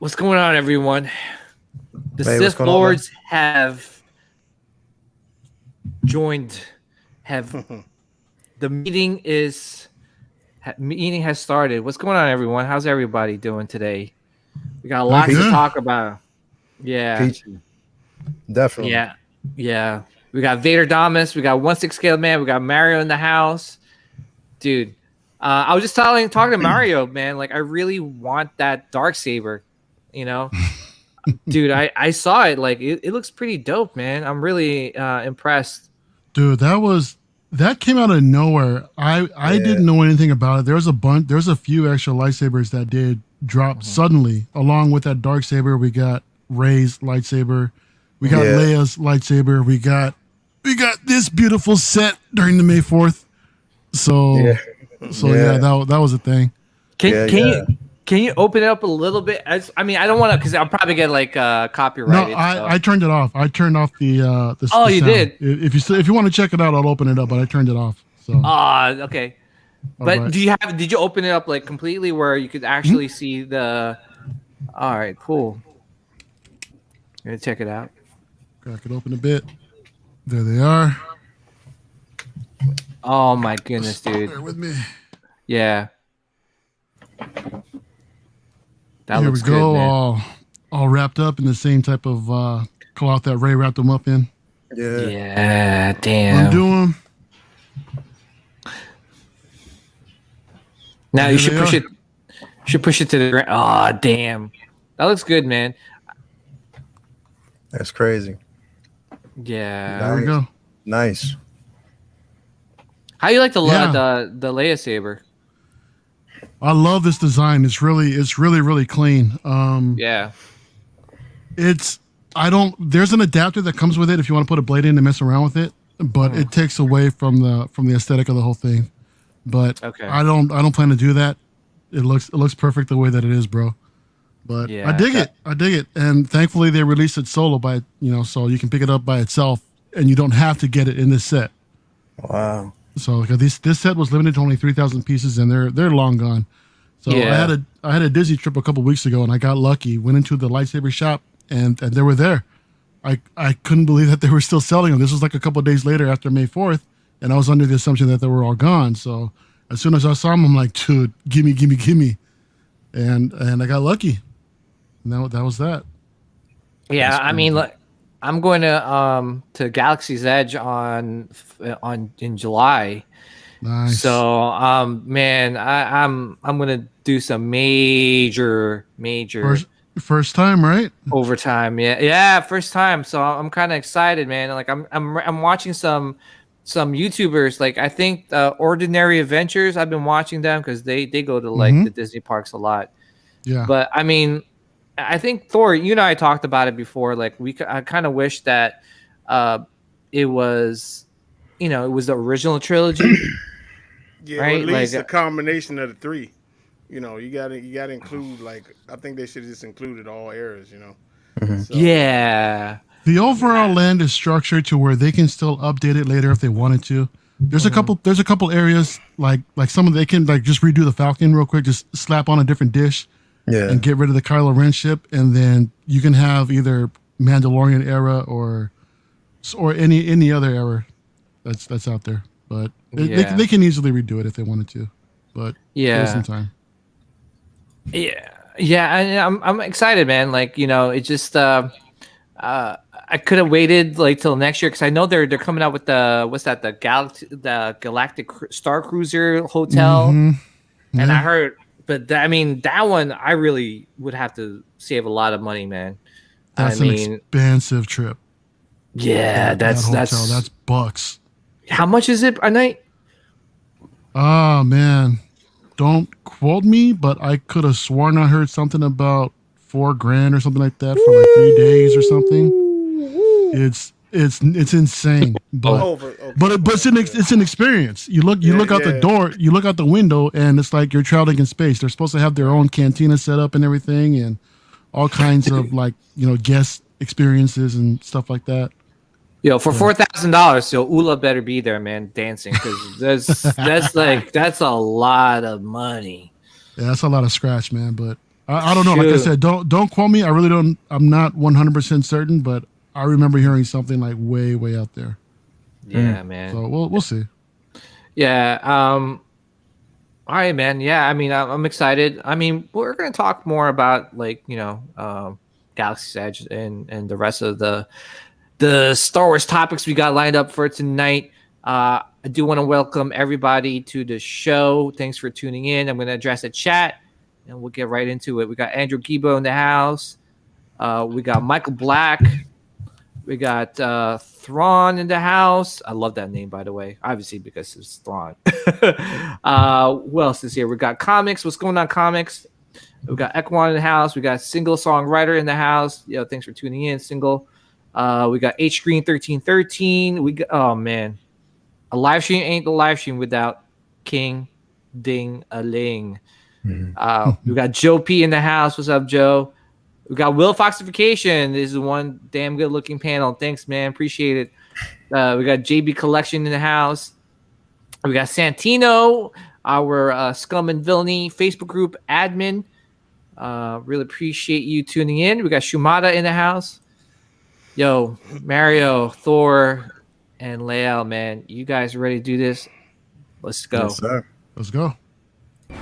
What's going on, everyone? The Hey, what's Sith going on, man? Lords have joined. Have the meeting has started. What's going on, everyone? How's everybody doing today? We got lots to Good. talk about. Yeah, Peachy. Definitely. yeah, yeah. We got Vader Damas. We got 1/6 scale man. We got Mario in the house, dude. I was just talking to Mario, man. Like, I really want that dark saber. You know, dude, I saw it. Like, it looks pretty dope, man. I'm really impressed. Dude, that came out of nowhere. I Yeah. didn't know anything about it. There's a few extra lightsabers that did drop suddenly along with that dark saber. We got Rey's lightsaber. We got Yeah. Leia's lightsaber. We got this beautiful set during the May 4th. So Yeah. yeah, that was a thing. Can you open it up a little bit? I mean, I don't want to, because I'll probably get like No, copyrighted. I turned it off. I turned off the Oh, the you sound. did? If you want to check it out, I'll open it up, but I turned it off. So Okay. all But right. did you open it up like completely where you could actually see the? All right, cool. Gonna check it out. Crack it open a bit. There they are. Oh my goodness, Bear dude. with me. Yeah. That Here we looks go, good, man. all wrapped up in the same type of cloth that Ray wrapped them up in. Yeah. Yeah, damn. Undo them. Now you Here should they push are. it. Should push it to the ground. Oh, damn. That looks good, man. That's crazy. Yeah. There we go. Nice. How you like the Yeah. the Leia saber? I love this design. It's really clean. Yeah. There's an adapter that comes with it if you want to put a blade in to mess around with it, but it takes away from the aesthetic of the whole thing. But Okay. I don't plan to do that. It looks perfect the way that it is, bro. But Yeah, I dig it. And thankfully they released it solo so you can pick it up by itself and you don't have to get it in this set. Wow. So like this set was limited to only 3,000 pieces and they're long gone. So Yeah. I had a Disney trip a couple weeks ago and I got lucky. Went into the lightsaber shop and they were there. I couldn't believe that they were still selling them. This was like a couple of days later after May 4th, and I was under the assumption that they were all gone. So as soon as I saw them, I'm like, dude, gimme. And I got lucky. And that was that. Yeah, That's I mean, crazy. look, I'm going to Galaxy's Edge in July. Nice. So, man, I'm gonna do some major First time, right? overtime. Yeah, first time. So I'm kind of excited, man. Like I'm watching some YouTubers. Like, I think Ordinary Adventures. I've been watching them because they go to like the Disney parks a lot. Yeah. But I mean, I think Thor, you and I talked about it before. Like, I kind of wish that it was, it was the original trilogy. Yeah, Right, or at least like, a combination of the three. You gotta include, like, I think they should have just included all eras. So, Yeah. The overall land is structured to where they can still update it later if they wanted to. There's a couple areas like some of they can like just redo the Falcon real quick, just slap on a different dish Yeah. and get rid of the Kylo Ren ship, and then you can have either Mandalorian era or any other era that's out there. But Yeah. they can easily redo it if they wanted to. But Yeah. give it some time. Yeah, and I'm excited, man. Like, it just I could have waited like till next year because I know they're coming out with the Galactic Star Cruiser Hotel, Mhm. and Yeah. I heard, but I mean that one I really would have to save a lot of money, man. That's I an mean, expensive trip. yeah, That hotel, that's that's bucks. how much is it a night? Oh man, don't quote me, but I could have sworn I heard something about $4,000 or something like that for like 3 days or something. It's insane, but it's an experience. You look out the door, you look out the window, and it's like you're traveling in space. They're supposed to have their own cantina set up and everything, and all kinds of like guest experiences and stuff like that. Yo, for $4,000, so Ula better be there, man, dancing, because that's a lot of money. Yeah, that's a lot of scratch, man. But I don't know. Like I Shoot. said, don't quote me. I really don't. I'm not 100% certain, but I remember hearing something like way out there. Yeah, man. So we'll see. Yeah. All right, man. Yeah, I mean, I'm excited. I mean, we're gonna talk more about like Galaxy's Edge and the rest of the Star Wars topics we got lined up for tonight. I do want to welcome everybody to the show. Thanks for tuning in. I'm gonna address the chat, and we'll get right into it. We got Andrew Gibo in the house. We got Michael Black. We got Thrawn in the house. I love that name, by the way. Obviously, because it's Thrawn. Who else is here? We got Comics. What's going on, Comics? We got Ekwan in the house. We got Single Songwriter in the house. Thanks for tuning in, Single. We got H Screen 1313. We got, oh man, a live stream ain't the live stream without King Ding a Ling. We got Joe P in the house. What's up, Joe? We got Will Foxification. This is one damn good looking panel. Thanks, man. Appreciate it. We got JB Collection in the house. We got Santino, our Scum and Villainy Facebook group admin. Really appreciate you tuning in. We got Shumata in the house. Yo, Mario, Thor, and Leal, man. You guys ready to do this? Let's go. Yes, sir. Let's go.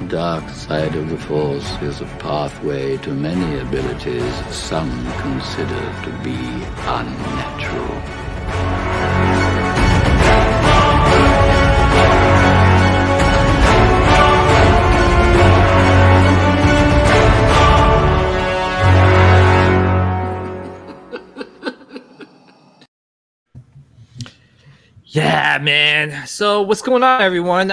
Dark side of the Force is a pathway to many abilities some consider to be unnatural. Yeah, man. So what's going on, everyone?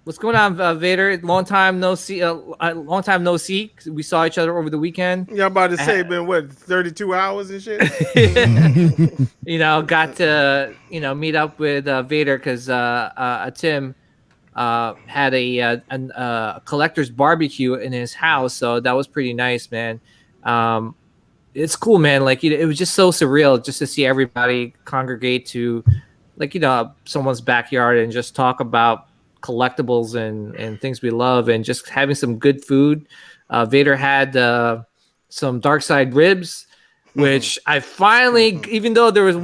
What's going on, Vader? Long time no see. Long time no see. We saw each other over the weekend. Y'all about to say been what 32 hours and shit. Got to meet up with Vader because Tim had a collector's barbecue in his house, so that was pretty nice, man. It's cool, man. Like it was just so surreal just to see everybody congregate to, someone's backyard and just talk about collectibles and things we love and just having some good food. Vader had some dark side ribs, which I finally, even though there was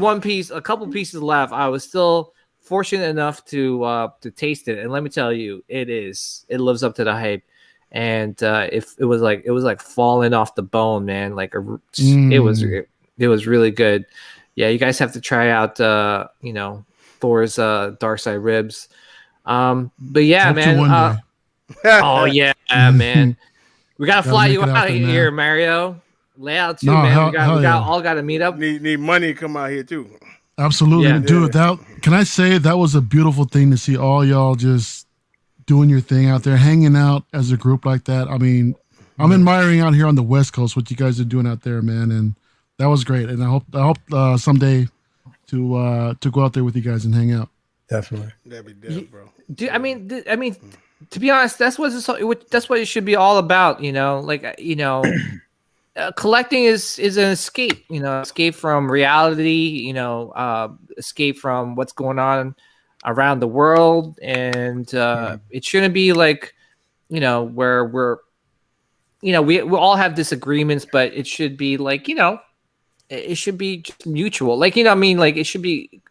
a couple pieces left, I was still fortunate enough to taste it. And let me tell you, it lives up to the hype. And if it was like falling off the bone, man. It was really good. Yeah, you guys have to try out Thor's dark side ribs. But yeah, man. Oh yeah, man. We gotta fly you out here, Mario. Layout too, man. We got to meet up. Need money to come out here too. Absolutely, Yeah. dude. Can I say that was a beautiful thing to see all y'all just doing your thing out there, hanging out as a group like that. I mean, I'm admiring out here on the West Coast what you guys are doing out there, man, and that was great. And I hope someday to go out there with you guys and hang out. Definitely. That'd be dead, bro. Dude, I mean, to be honest, that's what it should be all about. Collecting is an escape. Escape from reality. Escape from what's going on around the world, and it shouldn't be like, where we're, we all have disagreements, but it should be like, it should be just mutual. It should be.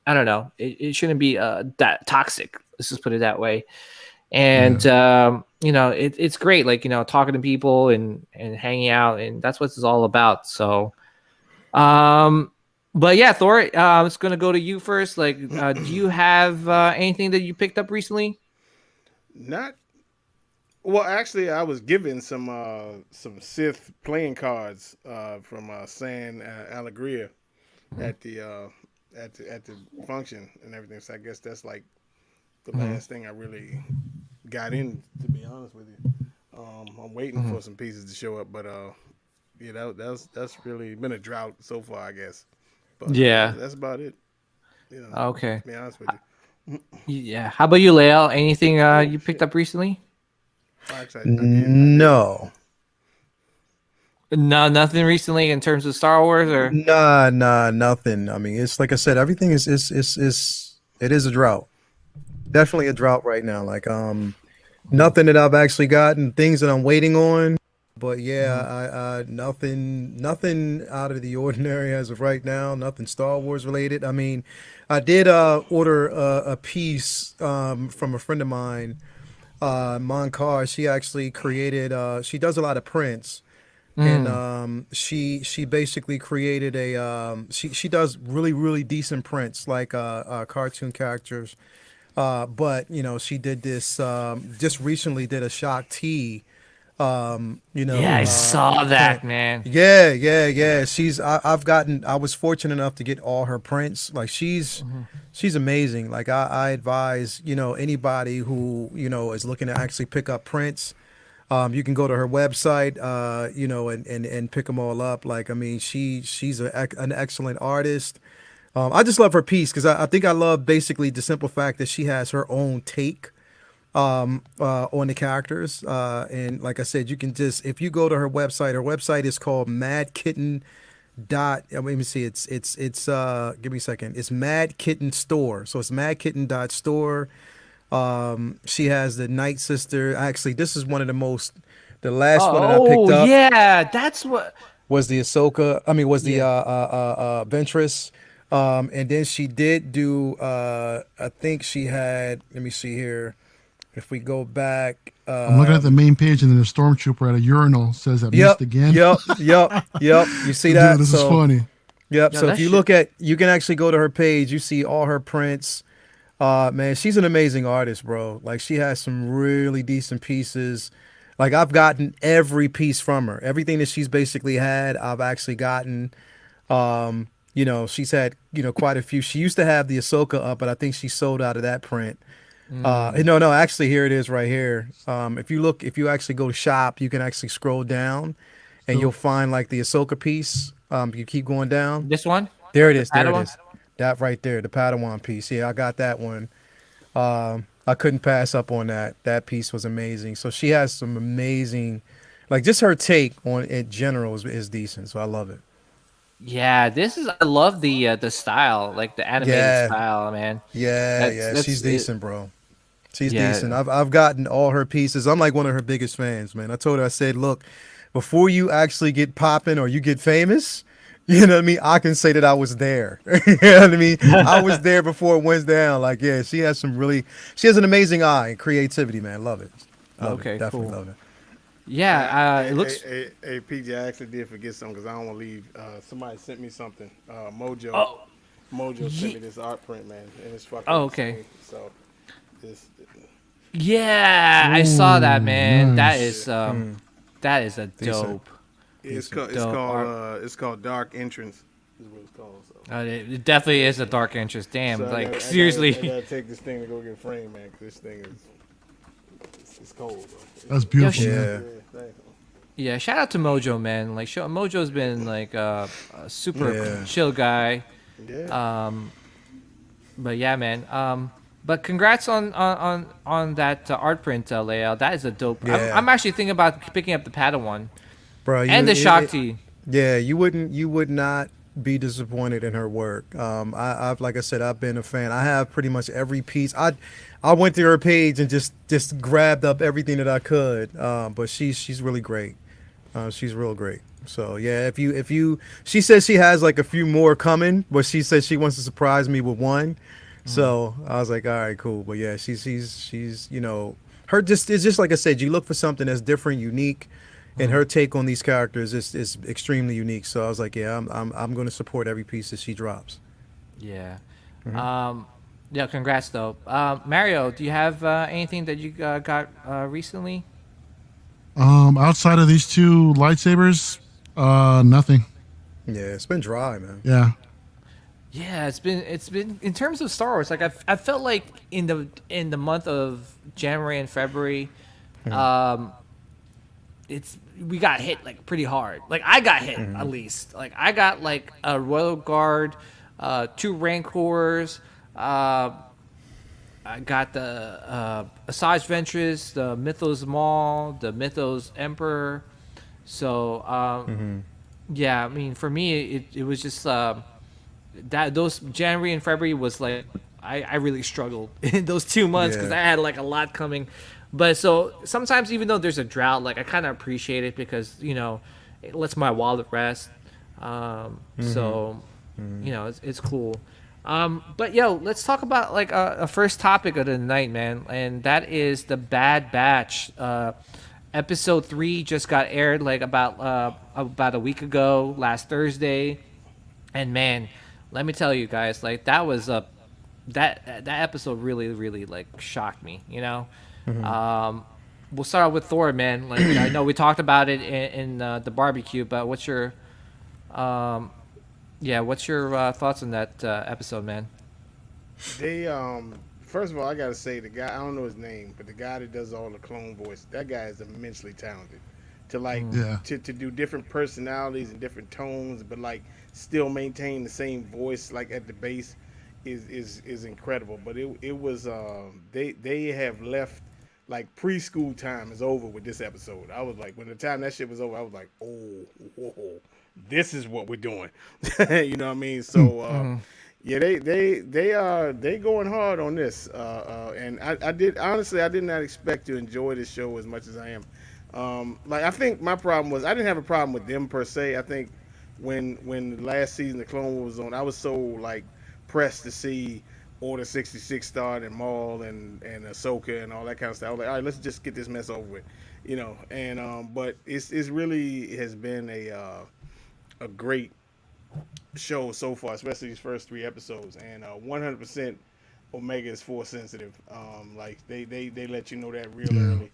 I don't know. It shouldn't be that toxic. Let's just put it that way. And it's great. Talking to people and hanging out, and that's what it's all about. So, but yeah, Thor, I'm just gonna go to you first. Do you have anything that you picked up recently? Not. Well, actually, I was given some Sith playing cards from San Alegria at the function and everything. So I guess that's like the last thing I really got in, to be honest with you. I'm waiting for some pieces to show up, but that's really been a drought so far, I guess. But Yeah. that's about it. Okay. To be honest with you. Yeah. How about you, Lael? Anything you picked up recently? Actually, I did. No. No, nothing recently in terms of Star Wars or. Nah, nothing. I mean, it's like I said, everything it is a drought. Definitely a drought right now. Nothing that I've actually gotten. Things that I'm waiting on. But yeah, Mhm. nothing out of the ordinary as of right now. Nothing Star Wars related. I mean, I did order a piece from a friend of mine, Moncard. She actually created. She does a lot of prints, and Mm. she basically created a. She does really decent prints like cartoon characters. But she did this. Just recently did a shock T Yeah, I saw print. that, man. Yeah. I was fortunate enough to get all her prints. Like Mhm. she's amazing. Like I advise, anybody who, is looking to actually pick up prints. You can go to her website, and pick them all up. Like, I mean, she's an excellent artist. I just love her piece because I think I love basically the simple fact that she has her own take on the characters. And like I said, you can just if you go to her website is called Mad Kitten dot. Let me see. It's give me a second. It's Mad Kitten Store. So it's Mad Kitten dot store. She has the Night Sister. Actually, this is one of the most. The last one that I picked Oh, up yeah, that's what. was the Ahsoka. I mean, was the Yeah. Ventress. And then she did do. I think she had. Let me see here. If we go back, I'm looking at the main page, and then the stormtrooper at a urinal says that yep, missed again. yep. You see Dude, that? this is So, funny. yep. Yo, So if that you shit. look at, you can actually go to her page. You see all her prints. Man, she's an amazing artist, bro. Like she has some really decent pieces. Like I've gotten every piece from her. Everything that she's basically had, I've actually gotten. She's had, quite a few. She used to have the Ahsoka up, but I think she sold out of that print. Mm. No, actually, here it is right here. If you actually go to shop, you can actually scroll down, and So you'll find like the Ahsoka piece. You keep going down. This one? There it The is. There it Padawan? is. That right there, the Padawan piece. Yeah, I got that one. I couldn't pass up on that. That piece was amazing. So she has some amazing, like just her take on it in general is decent. So I love it. Yeah, this is. I love the style, like the animated Yeah, style, man. yeah. She's That's it. decent, bro. She's decent. Yeah. I've gotten all her pieces. I'm like one of her biggest fans, man. I told her, I said, look, before you actually get popping or you get famous, you know what I mean? I can say that I was there. You know what I mean? I was there before it went down. Like, yeah, she has an amazing eye and creativity, man. Love it. Love it. Okay, Definitely cool. love it. Yeah, it looks. Hey, PJ, I actually did forget something because I don't want to leave. Somebody sent me something. Oh, Mojo sent me ye- this art print, man, and it's fucking oh, okay. insane. So, this, Yeah, I saw that, Ooh, man. nice. That is a Decent. dope, it's Decent. called dope art. it's called Dark Entrance. Is what it's called. So, It definitely is a dark interest. Damn, I like gotta, I seriously. gotta take this thing to go get framed, man. 'Cause this thing is it's cold, bro. That's beautiful, sh- man. Yeah. Thanks. Yeah, shout out to Mojo, man. Like, Mojo's been like a super Yeah. chill guy. Yeah. But yeah, man. But congrats on that art print layout. That is a dope. Yeah. I'm actually thinking about picking up the Padawan Bro, and the Shakti. yeah, you would not be disappointed in her work. I've like I said, I've been a fan. I have pretty much every piece. I went to her page and just grabbed up everything that I could. But she's really great. She's real great. So yeah, if you she says she has like a few more coming, but she says she wants to surprise me with one. So I was like, all right, cool. But yeah, she's her just it's just like I said, you look for something that's different, unique, and her take on these characters is extremely unique. So I was like, yeah, I'm going to support every piece that she drops. Yeah. Mm-hmm. Yeah. Congrats though. Mario, do you have anything that you got recently? Outside of these two lightsabers, nothing. Yeah, it's been dry, man. Yeah. Yeah, it's been in terms of Star Wars. Like I felt like in the month of January and February, um, it's we got hit like pretty hard. Like I got hit at least. Like I got like a Royal Guard, two Rancors. I got the Asajj Ventress, the Mythos Maul, the Mythos Emperor. So yeah, I mean for me it was just that those January and February was like I really struggled in those 2 months because Yeah. I had like a lot coming. But so sometimes, even though there's a drought, like I kind of appreciate it because it lets my wallet rest. So it's cool. But yo, let's talk about like a first topic of the night, man, and that is the Bad Batch. Episode 3 just got aired like about a week ago, last Thursday, and man, let me tell you guys, like that was a that episode really really like shocked me. We'll start out with Thor, man. Like I know we talked about it in the barbecue, but um, what's your thoughts on that episode, man? They first of all, I gotta say the guy, I don't know his name, but the guy that does all the clone voice, that guy is immensely talented. To like Yeah. to do different personalities and different tones, but like still maintain the same voice like at the base is incredible. But it was they have left, like preschool time is over with this episode. I was like, when the time that shit was over, I was like, oh, whoa, this is what we're doing. You know what I mean? So yeah, they going hard on this, and I did not expect to enjoy this show as much as I am. Like I think my problem was I didn't have a problem with them per se. I think when the last season the Clone Wars was on, I was so like pressed to see Order 66 start and Maul and Ahsoka and all that kind of stuff. I was like, all right, let's just get this mess over with, And but it's really has been a great show so far, especially these first 3 episodes, and 100% Omega is force sensitive. Like they let you know that real early,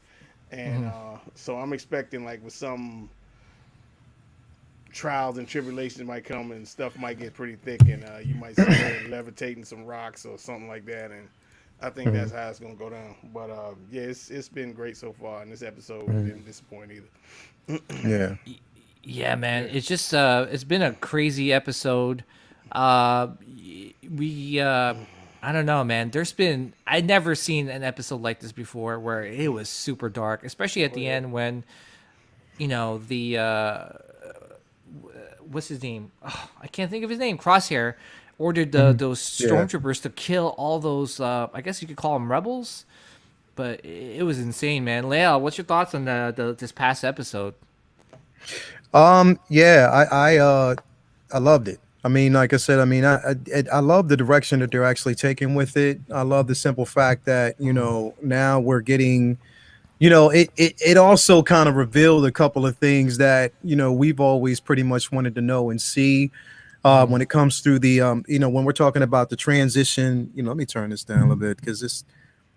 and so I'm expecting like with some trials and tribulations might come and stuff might get pretty thick, and you might see her levitating some rocks or something like that, and I think that's how it's gonna go down. But yeah, it's been great so far, and this episode didn't disappoint either. Yeah. Yeah, man. It's just it's been a crazy episode. We I don't know, man. I'd never seen an episode like this before where it was super dark, especially at the end when the what's his name? Oh, I can't think of his name. Crosshair ordered those stormtroopers to kill all those I guess you could call them rebels, but it was insane, man. Leia, what's your thoughts on this past episode? Yeah, I loved it. I mean, like I said, I mean, I love the direction that they're actually taking with it. I love the simple fact that now we're getting, it also kind of revealed a couple of things that we've always pretty much wanted to know and see. When it comes through the when we're talking about the transition, let me turn this down a little bit because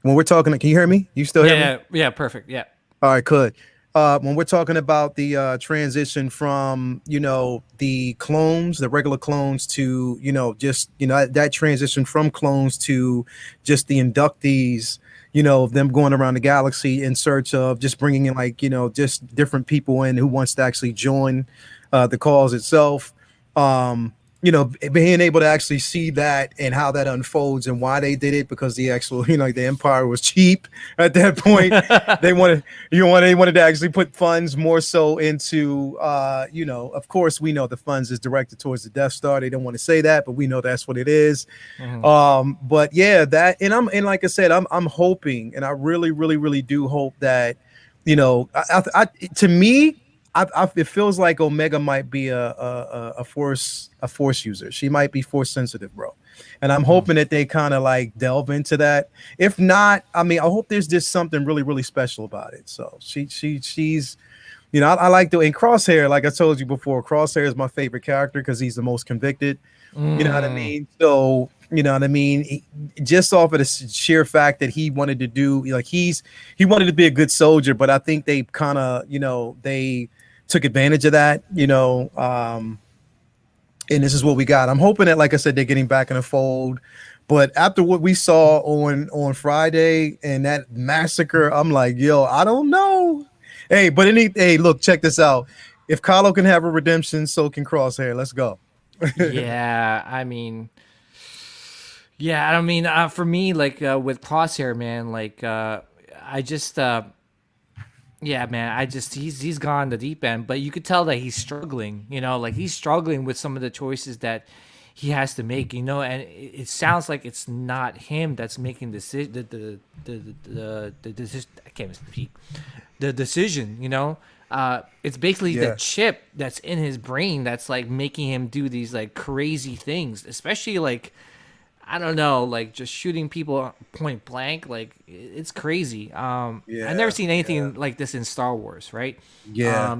when we're talking, can you hear me? You still hear me? Yeah, perfect. Yeah. All right, good. When we're talking about the transition from the clones, the regular clones, to just that transition from clones to just the inductees, them going around the galaxy in search of just bringing in like just different people in who wants to actually join the cause itself. Being able to actually see that and how that unfolds and why they did it, because the actual, the Empire was cheap at that point. They wanted to actually put funds more so into, of course we know the funds is directed towards the Death Star. They don't want to say that, but we know that's what it is. But yeah, and like I said, I'm hoping, and I really, really, really do hope that, to me, it feels like Omega might be a force user. She might be force sensitive, bro. And I'm hoping that they kind of like delve into that. If not, I mean, I hope there's just something really, really special about it. So she's, I like and Crosshair, like I told you before, Crosshair is my favorite character because he's the most convicted. You know what I mean? So, just off of the sheer fact that he wanted to do, like he wanted to be a good soldier, but I think they kind of, they took advantage of that, and this is what we got. I'm hoping that, like I said, they're getting back in the fold. But after what we saw on Friday and that massacre, I'm like, yo, I don't know. Hey, look, check this out. If Kylo can have a redemption, so can Crosshair. Let's go. Yeah, I mean, for me, like with Crosshair, man, like I just yeah, man, he's gone the deep end, but you could tell that he's struggling, like he's struggling with some of the choices that he has to make, you know, and it sounds like it's not him that's making the decision. I can't even speak. The decision, you know, it's basically the Yeah. chip that's in his brain that's like making him do these like crazy things, especially like I don't know, like just shooting people point blank. Like it's crazy. I've never Yeah, seen anything like this in Star Wars, right? Yeah.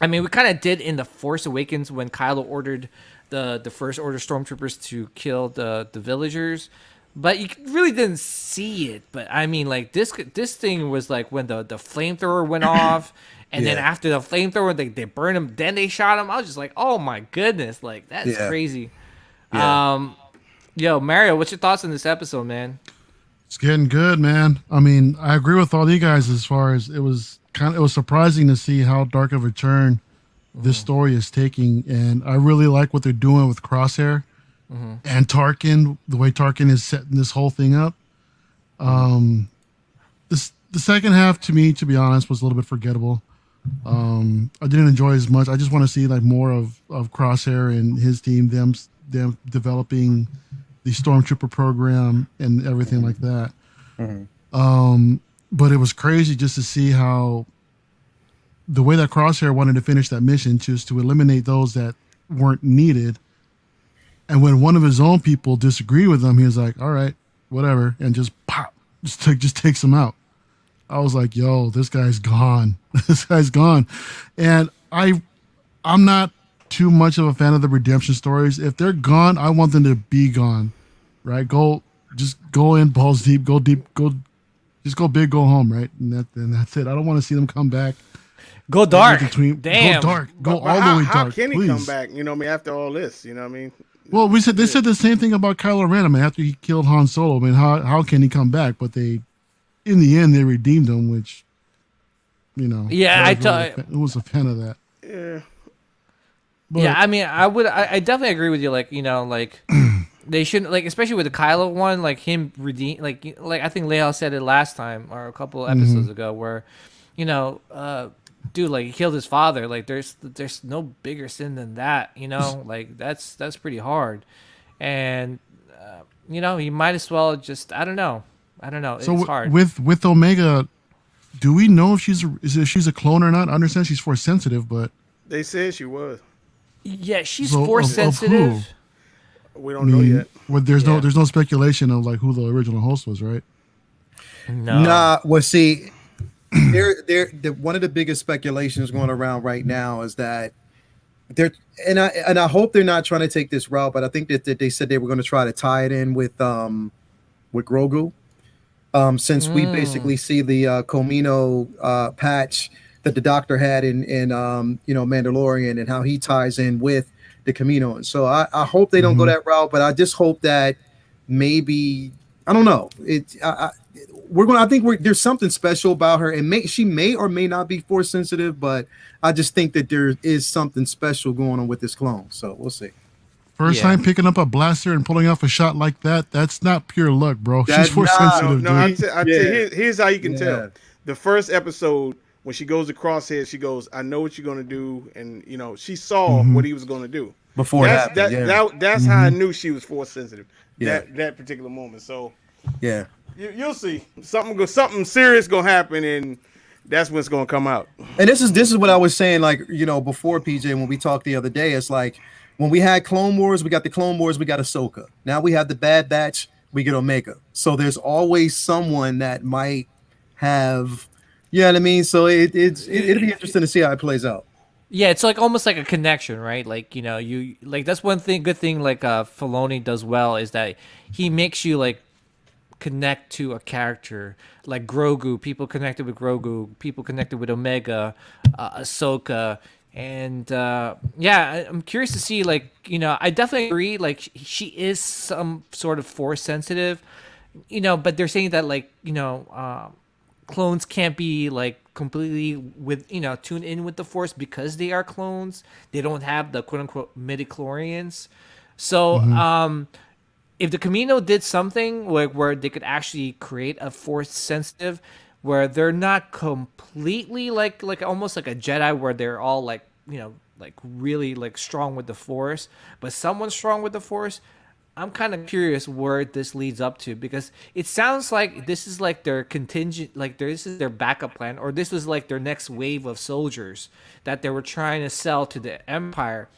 I mean, we kind of did in the Force Awakens when Kylo ordered the First Order stormtroopers to kill the villagers, but you really didn't see it. But I mean, like this thing was like when the flamethrower went off, and then Yeah. after the flamethrower, they burned him. Then they shot him. I was just like, oh my goodness, like that's Yeah. crazy. Yeah. Yo, Mario, what's your thoughts on this episode, man? It's getting good, man. I mean, I agree with all you guys as far as it was surprising to see how dark of a turn this story is taking, and I really like what they're doing with Crosshair and Tarkin, the way Tarkin is setting this whole thing up. The second half, to me, to be honest, was a little bit forgettable. I didn't enjoy as much. I just want to see like more of Crosshair and his team, them developing the stormtrooper program and everything like that. But it was crazy just to see how the way that Crosshair wanted to finish that mission, just to eliminate those that weren't needed. And when one of his own people disagreed with him, he was like, all right, whatever. And just pop, just takes him out. I was like, yo, this guy's gone. This guy's gone. And I'm not too much of a fan of the redemption stories. If they're gone, I want them to be gone, right? Just go in balls deep, just go big, go home, right? And that's it. I don't want to see them come back. Go dark. Go Damn. dark. Go But all the way how dark. can he please. come back? You know what I mean? After all this, you know what I mean? Well, they said the same thing about Kylo Ren. I mean, after he killed Han Solo, I mean, how can he come back? But in the end, they redeemed him, which, you know, Yeah, I was a fan of that. Yeah. But, yeah, I mean, I definitely agree with you. Like, you know, like they shouldn't, like, especially with the Kylo one, like him redeem, like I think Leal said it last time or a couple episodes ago, where, you know, dude, like he killed his father. Like, there's no bigger sin than that. You know, like that's pretty hard, and you know, you might as well just, I don't know. so It's hard. with Omega, do we know if she's a clone or not? I understand she's force sensitive, but They said she was. Yeah, she's So, force of sensitive. We don't know yet. there's no speculation of like who the original host was, right? No. Nah, well, see, one of the biggest speculations going around right now is that I hope they're not trying to take this route, but I think that they said they were going to try to tie it in with Grogu, since we basically see the Comino patch that the Doctor had in Mandalorian, and how he ties in with the Camino. And so I hope they don't go that route, but I just hope that maybe, I don't know. I think there's something special about her, and she may or may not be force sensitive, but I just think that there is something special going on with this clone. So we'll see. First Yeah. time picking up a blaster and pulling off a shot like that's not pure luck, bro. That's She's force not- sensitive, No, dude. I tell you, here's how you can Yeah. tell. The first episode, when she goes to Crosshead, she goes, "I know what you're gonna do," and you know she saw what he was gonna do. Before That's that, how I knew she was force sensitive. Yeah. That particular moment. So yeah. you'll see something serious gonna happen, and that's when it's gonna come out. And this is what I was saying, like, you know, before PJ, when we talked the other day, it's like when we had Clone Wars, we got the Clone Wars, we got Ahsoka. Now we have the Bad Batch, we get Omega. So there's always someone that might have, you know what I mean? So it'll be interesting to see how it plays out. Yeah, it's like almost like a connection, right? Like, you know, you like that's one good thing like Filoni does well is that he makes you like connect to a character like Grogu. People connected with Grogu. People connected with Omega, Ahsoka, and yeah, I'm curious to see. Like, you know, I definitely agree. Like, she is some sort of force sensitive, you know, but they're saying that like, you know, clones can't be like completely with, you know, tune in with the force because they are clones. They don't have the quote unquote midichlorians. So if the Camino did something like where they could actually create a force sensitive where they're not completely like almost like a Jedi where they're all like, you know, like really like strong with the Force, but someone strong with the Force. I'm kind of curious where this leads up to, because it sounds like this is like their contingent, like this is their backup plan, or this was like their next wave of soldiers that they were trying to sell to the Empire.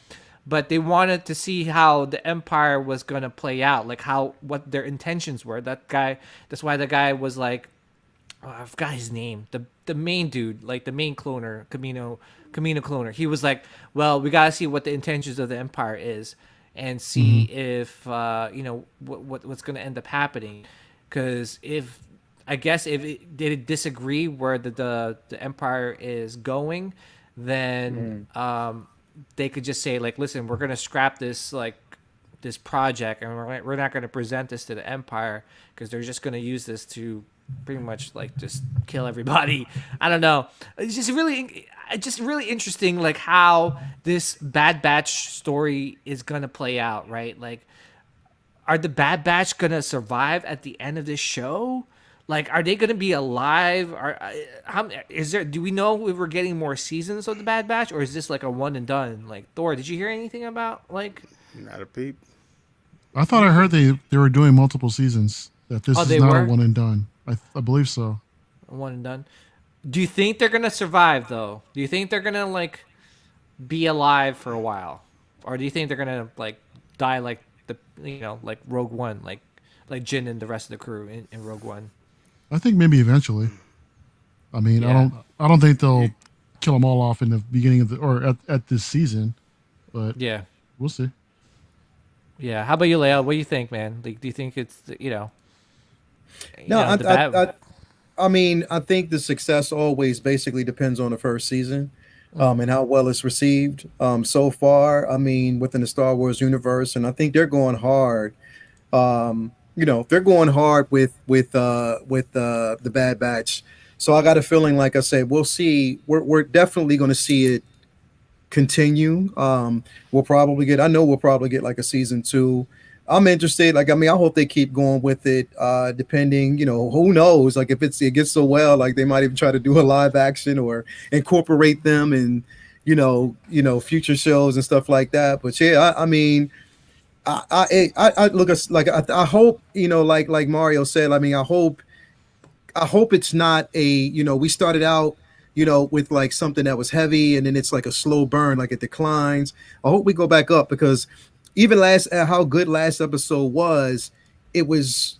But they wanted to see how the Empire was gonna play out, like what their intentions were. That's why the guy was like, oh, I forgot his name. The main dude, like the main cloner, Camino cloner. He was like, well, we gotta see what the intentions of the Empire is, and see if what's gonna end up happening. Because if they disagree where the Empire is going, then they could just say like, listen, we're gonna scrap this project, and we're not gonna present this to the Empire, because they're just gonna use this to pretty much like just kill everybody. I don't know. It's just really interesting, like how this Bad Batch story is gonna play out, right? Like, are the Bad Batch gonna survive at the end of this show? Like, are they gonna be alive? Do we know if we're getting more seasons of the Bad Batch, or is this like a one and done? Like, Thor, did you hear anything about like? Not a peep. I thought I heard they were doing multiple seasons. That this is not a one and done. I believe so. One and done. Do you think they're gonna survive though? Do you think they're gonna like be alive for a while, or do you think they're gonna like die like like Rogue One, like Jin and the rest of the crew in Rogue One? I think maybe eventually. I mean, Yeah. I don't think they'll kill them all off in the beginning of at this season, but Yeah. we'll see. Yeah. How about you, Leia? What do you think, man? Like, do you think it's No, the I mean, I think the success always basically depends on the first season, and how well it's received. So far, I mean, within the Star Wars universe, and I think they're going hard. They're going hard with the Bad Batch. So I got a feeling, like I said, we'll see. We're definitely going to see it continue. I know we'll probably get like a season 2. I'm interested. Like, I mean, I hope they keep going with it. Depending, who knows? Like, if it gets so well, like they might even try to do a live action or incorporate them in, future shows and stuff like that. But yeah, I mean, I look at like I hope, like Mario said. I mean, I hope it's not we started out, with like something that was heavy, and then it's like a slow burn, like it declines. I hope we go back up, because even how good last episode was, it's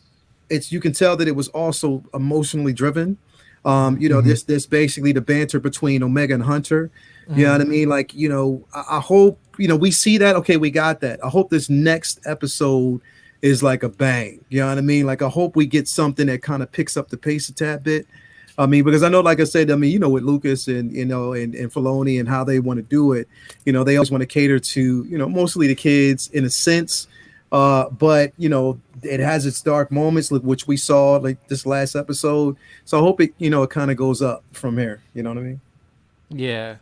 you can tell that it was also emotionally driven. This basically the banter between Omega and Hunter. You know what I mean? Like, I hope, we see that. Okay, we got that. I hope this next episode is like a bang. You know what I mean? Like, I hope we get something that kind of picks up the pace a tad bit. I mean, because I know, like I said, I mean, with Lucas and and Filoni and how they want to do it, they always want to cater to, mostly the kids in a sense. But it has its dark moments, which we saw like this last episode. So I hope it, it kind of goes up from here. You know what I mean? Yeah.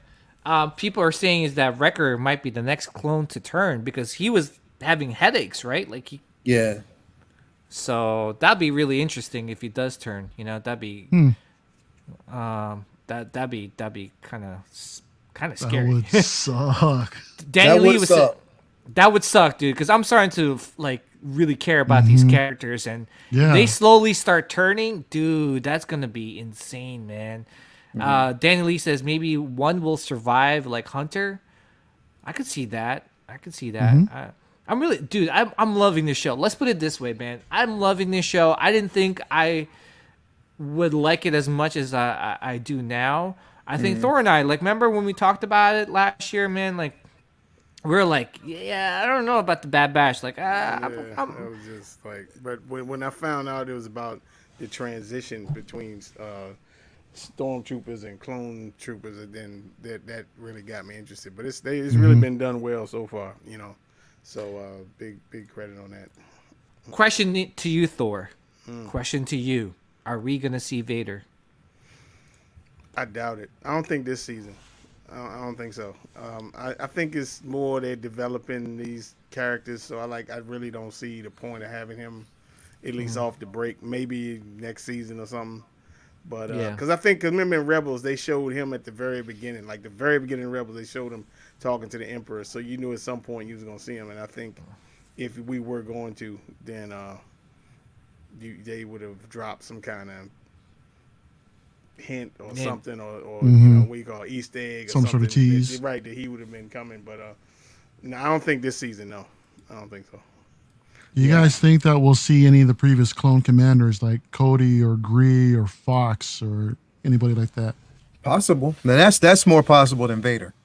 People are saying is that Wrecker might be the next clone to turn, because he was having headaches, right? Like Yeah. So that'd be really interesting if he does turn. That'd be that'd be kind of scary. That would suck. Danny Lee was suck. That would suck, dude, because I'm starting to like really care about these characters, and they slowly start turning. Dude, that's gonna be insane, man. Danny Lee says maybe one will survive, like Hunter. I could see that. I'm really, dude. I'm loving this show. Let's put it this way, man. I'm loving this show. I didn't think I would like it as much as I do now. I think Thor and I, like, remember when we talked about it last year, man? Like, we were like, yeah, I don't know about the Bad Batch. Like, I was just like, but when I found out it was about the transition between stormtroopers and clone troopers, and then that really got me interested. But it's really been done well so far, So big credit on that. Question to you, Thor. Question to you: are we gonna see Vader? I doubt it. I don't think this season. I don't think so. I think it's more they're developing these characters, so I really don't see the point of having him at least off the break. Maybe next season or something. But Yeah. because I think, cause remember in Rebels they showed him at the very beginning, like the very beginning of Rebels, they showed him talking to the Emperor, so you knew at some point you was gonna see him. And I think if we were going to, then they would have dropped some kind of hint or something, or what you call Easter egg or Some something. sort of tease. Right, that he would have been coming. But no, I don't think this season. No, I don't think so. You guys think that we'll see any of the previous clone commanders like Cody or Gree or Fox or anybody like that? Possible. Now that's more possible than Vader.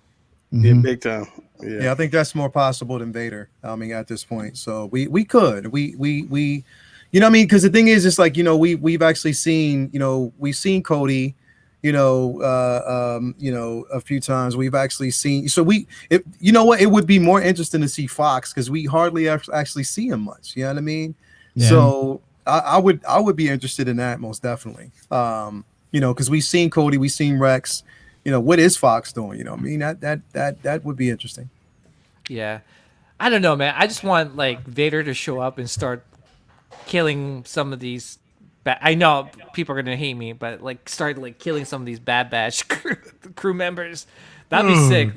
Yeah, big time. Yeah, I think that's more possible than Vader. I mean, at this point, so we could you know what I mean? Because the thing is, it's like, we've actually seen, we've seen Cody, a few times. We've actually seen, you know what? It would be more interesting to see Fox because we hardly actually see him much. You know what I mean? Yeah. So I would be interested in that most definitely. Because we've seen Cody, we've seen Rex. What is Fox doing? I mean, that would be interesting. Yeah. I don't know, man. I just want like Vader to show up and start killing some of these. I know people are gonna hate me, but like start like killing some of these Bad Batch crew members. That'd be sick.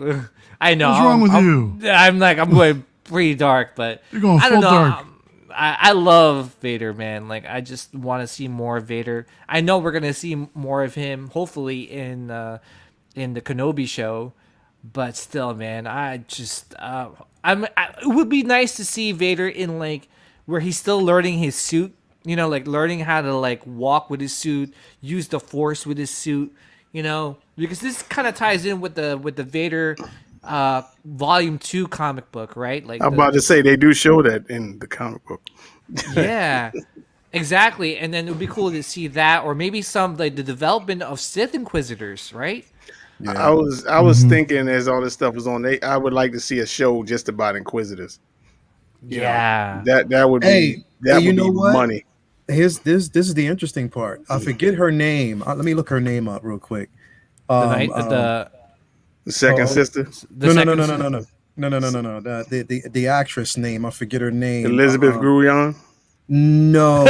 I know. What's wrong with you? I'm going pretty dark, but You're going I don't full know. dark. I love Vader, man. Like I just want to see more of Vader. I know we're gonna see more of him, hopefully in the Kenobi show, but still, man, I just it would be nice to see Vader in like where he's still learning his suit, like learning how to like walk with his suit, use the Force with his suit, because this kind of ties in with the Vader volume 2 comic book, right? Like I'm about to say they do show that in the comic book. Yeah. Exactly. And then it would be cool to see that, or maybe some like the development of Sith Inquisitors, right? Yeah. I was thinking as all this stuff was on, I would like to see a show just about Inquisitors. Yeah. That would be money. This is the interesting part. I forget her name. Let me look her name up real quick. The second sister? No. The actress name. I forget her name. Elizabeth Grullon? No.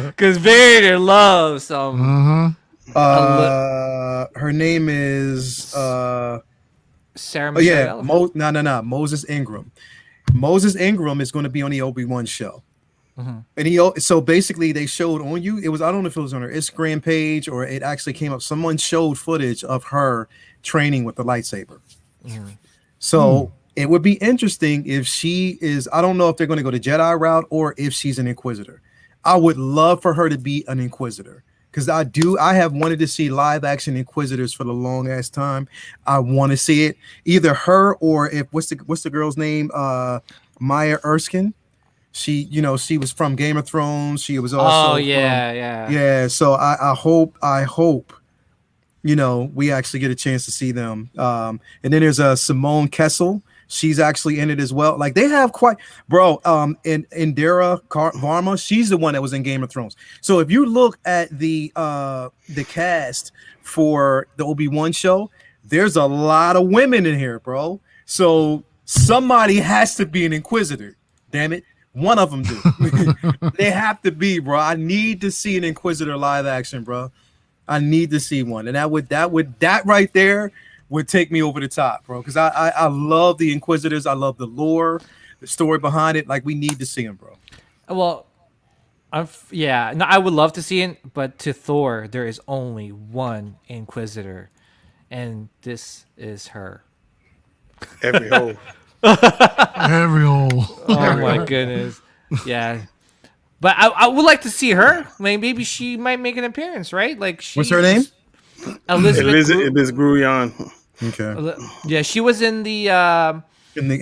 Because Vader loves some. Her name is Sarah Michelle Gellar. No. Moses Ingram. Moses Ingram is going to be on the Obi-Wan show. And so basically they showed on it was, I don't know if it was on her Instagram page or it actually came up. Someone showed footage of her training with the lightsaber. So it would be interesting if she is, I don't know if they're going to go the Jedi route or if she's an Inquisitor. I would love for her to be an Inquisitor because I have wanted to see live action Inquisitors for the long ass time. I want to see it, either her or if what's the girl's name? Maya Erskine. She was from Game of Thrones. She was also yeah. So I hope we actually get a chance to see them. And then there's Simone Kessel. She's actually in it as well. Like they have quite, bro. And Indira Varma, she's the one that was in Game of Thrones. So if you look at the cast for the Obi-Wan show, there's a lot of women in here, bro. So somebody has to be an Inquisitor. Damn it. One of them do. They have to be, bro. I need to see an Inquisitor live action, bro. I need to see one, and that right there would take me over the top, bro. Because I love the Inquisitors. I love the lore, the story behind it. Like we need to see them, bro. Well, no, I would love to see it, but to Thor, there is only one Inquisitor, and this is her. Every hole. Every hole. Oh my goodness. Yeah. But I would like to see her. Maybe she might make an appearance, right? Like what's her name? Elizabeth Grullon. Okay. Yeah, she was in the in the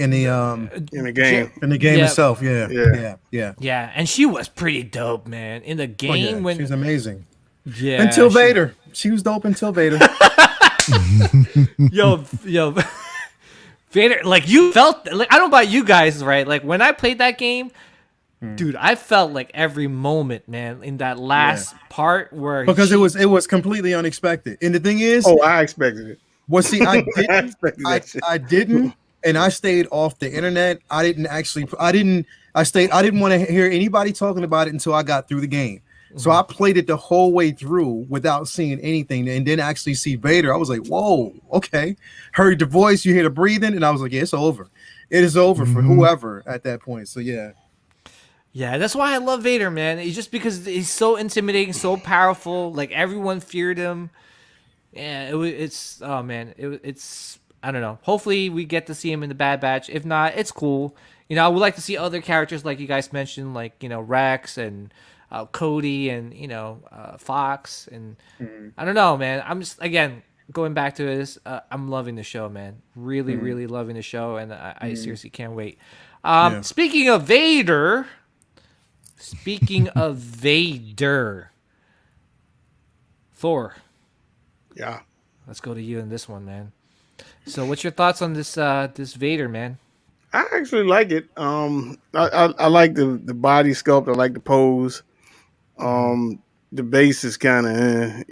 game. In the game itself, yeah. Yeah, and she was pretty dope, man. In the game when she's amazing. Yeah. Until Vader. She was dope until Vader. Yo. Vader, like you felt, like I don't know about you guys, right? Like when I played that game, dude, I felt like every moment, man, in that last part where because it was completely unexpected. And the thing is, I expected it. Well, see, I didn't, and I stayed off the internet. I didn't want to hear anybody talking about it until I got through the game. So I played it the whole way through without seeing anything, and then actually see Vader. I was like, "Whoa, okay." Heard the voice, you hear the breathing, and I was like, "Yeah, it's over. It is over for whoever at that point." So yeah, Yeah, that's why I love Vader, man. It's just because he's so intimidating, so powerful. Like everyone feared him. Yeah, it's oh man, it's I don't know. Hopefully we get to see him in the Bad Batch. If not, it's cool. You know, I would like to see other characters like you guys mentioned, like Rex and Cody and Fox and I don't know, man. I'm just again going back to this. I'm loving the show, man. Really, really loving the show, and I seriously can't wait. Yeah. Speaking of Vader, Thor. Yeah. Let's go to you in this one, man. So, what's your thoughts on this Vader, man? I actually like it. I like the body sculpt. I like the pose. The base is kind of,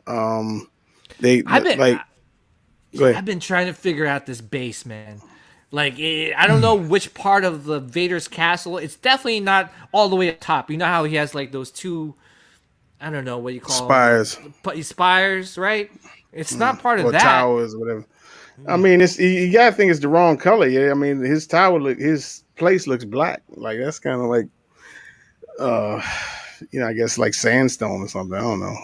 I've been like. Go ahead. I've been trying to figure out this base, man. Like, I don't know which part of the Vader's castle. It's definitely not all the way up top. You know how he has like those two, I don't know what you call Spires. them. Spires, right? It's not part of Or that. towers, whatever. I mean, you gotta think it's the wrong color. Yeah, I mean, his his place looks black. Like that's kind of like, I guess like sandstone or something. I don't know.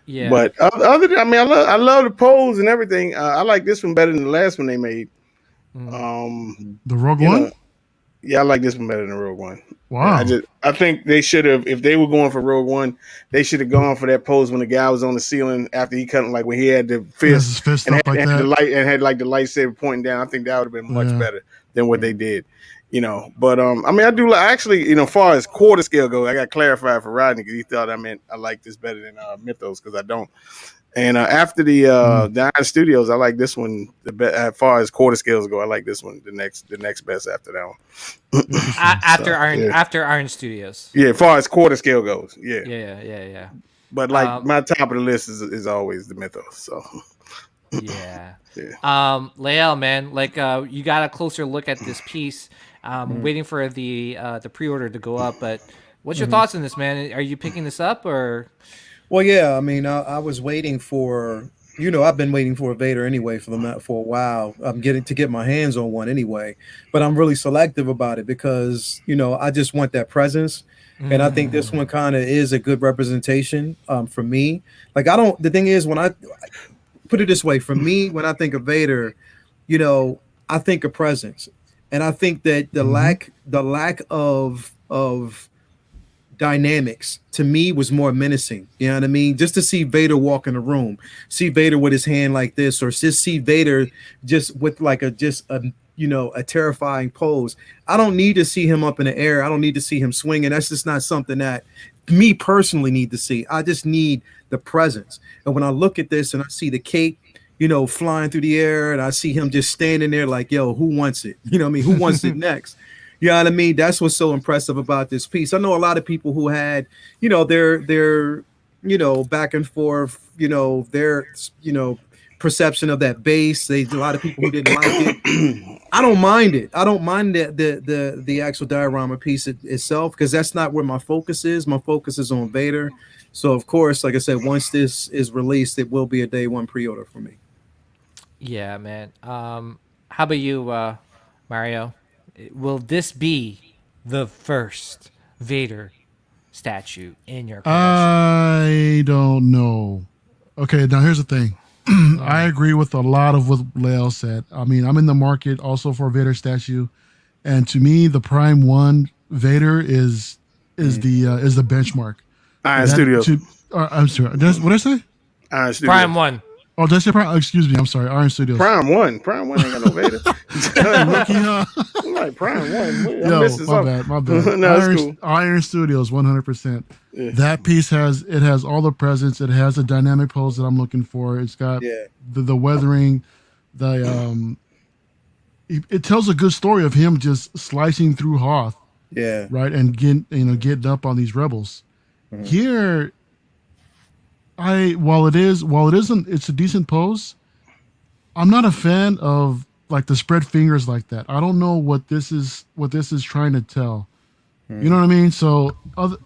Yeah. But other than, I mean, I love the pose and everything. I like this one better than the last one they made. The Rogue One? Yeah, I like this one better than Rogue One. Wow. I think they should have, if they were going for Rogue One, they should have gone for that pose when the guy was on the ceiling after he cut him, like when he had the fist, his fist and up like had that. the light and had like the lightsaber pointing down. I think that would have been much better than what they did. But I mean, I do actually, as far as quarter scale goes, I got clarified for Rodney because he thought I like this better than Mythos because I don't. And after the Iron Studios, I like this one the best. As far as quarter scales go, I like this one the next best after that one. After Iron Studios. Yeah, as far as quarter scale goes, yeah. Yeah. But like my top of the list is always the Mythos. So Yeah. yeah. Lael, man, like you got a closer look at this piece. Waiting for the pre-order to go up, but what's your thoughts on this, man? Are you picking this up or? Well, yeah. I mean, I was waiting for I've been waiting for a Vader anyway for a while. I'm getting to get my hands on one anyway, but I'm really selective about it because I just want that presence. And I think this one kind of is a good representation for me. Like the thing is when I put it this way, for me, when I think of Vader, I think of presence. And I think that the lack of dynamics to me was more menacing. You know what I mean? Just to see Vader walk in the room, see Vader with his hand like this, or just see Vader just with like a terrifying pose. I don't need to see him up in the air. I don't need to see him swinging. That's just not something that me personally need to see. I just need the presence. And when I look at this and I see the cape, flying through the air, and I see him just standing there like, yo, who wants it? You know what I mean? Who wants it next? You know what I mean? That's what's so impressive about this piece. I know a lot of people who had, their back and forth, their, perception of that base. A lot of people who didn't like it. I don't mind it. I don't mind the actual diorama piece itself because that's not where my focus is. My focus is on Vader. So of course, like I said, once this is released, it will be a day one pre-order for me. Yeah, man. How about you, Mario? Will this be the first Vader statue in your collection? I don't know. Okay, now here's the thing. I agree with a lot of what Lael said. I mean, I'm in the market also for a Vader statue, and to me, the Prime 1 Vader is the benchmark. Iron Studios. I'm sorry. What did I say? Iron Studios. Prime 1. Oh, did I say Prime? Excuse me. I'm sorry. Iron Studios. Prime 1 ain't got no Vader. Lucky, huh? I'm like Prime 1. Yo, my bad. No, it's cool. Iron Studios, 100%. Yeah. That piece has all the presence. It has a dynamic pose that I'm looking for. It's got the weathering, it tells a good story of him just slicing through Hoth. Yeah. Right, and getting up on these rebels. Mm-hmm. Here, while it's a decent pose, I'm not a fan of like the spread fingers like that. I don't know what this is trying to tell. You know what I mean? So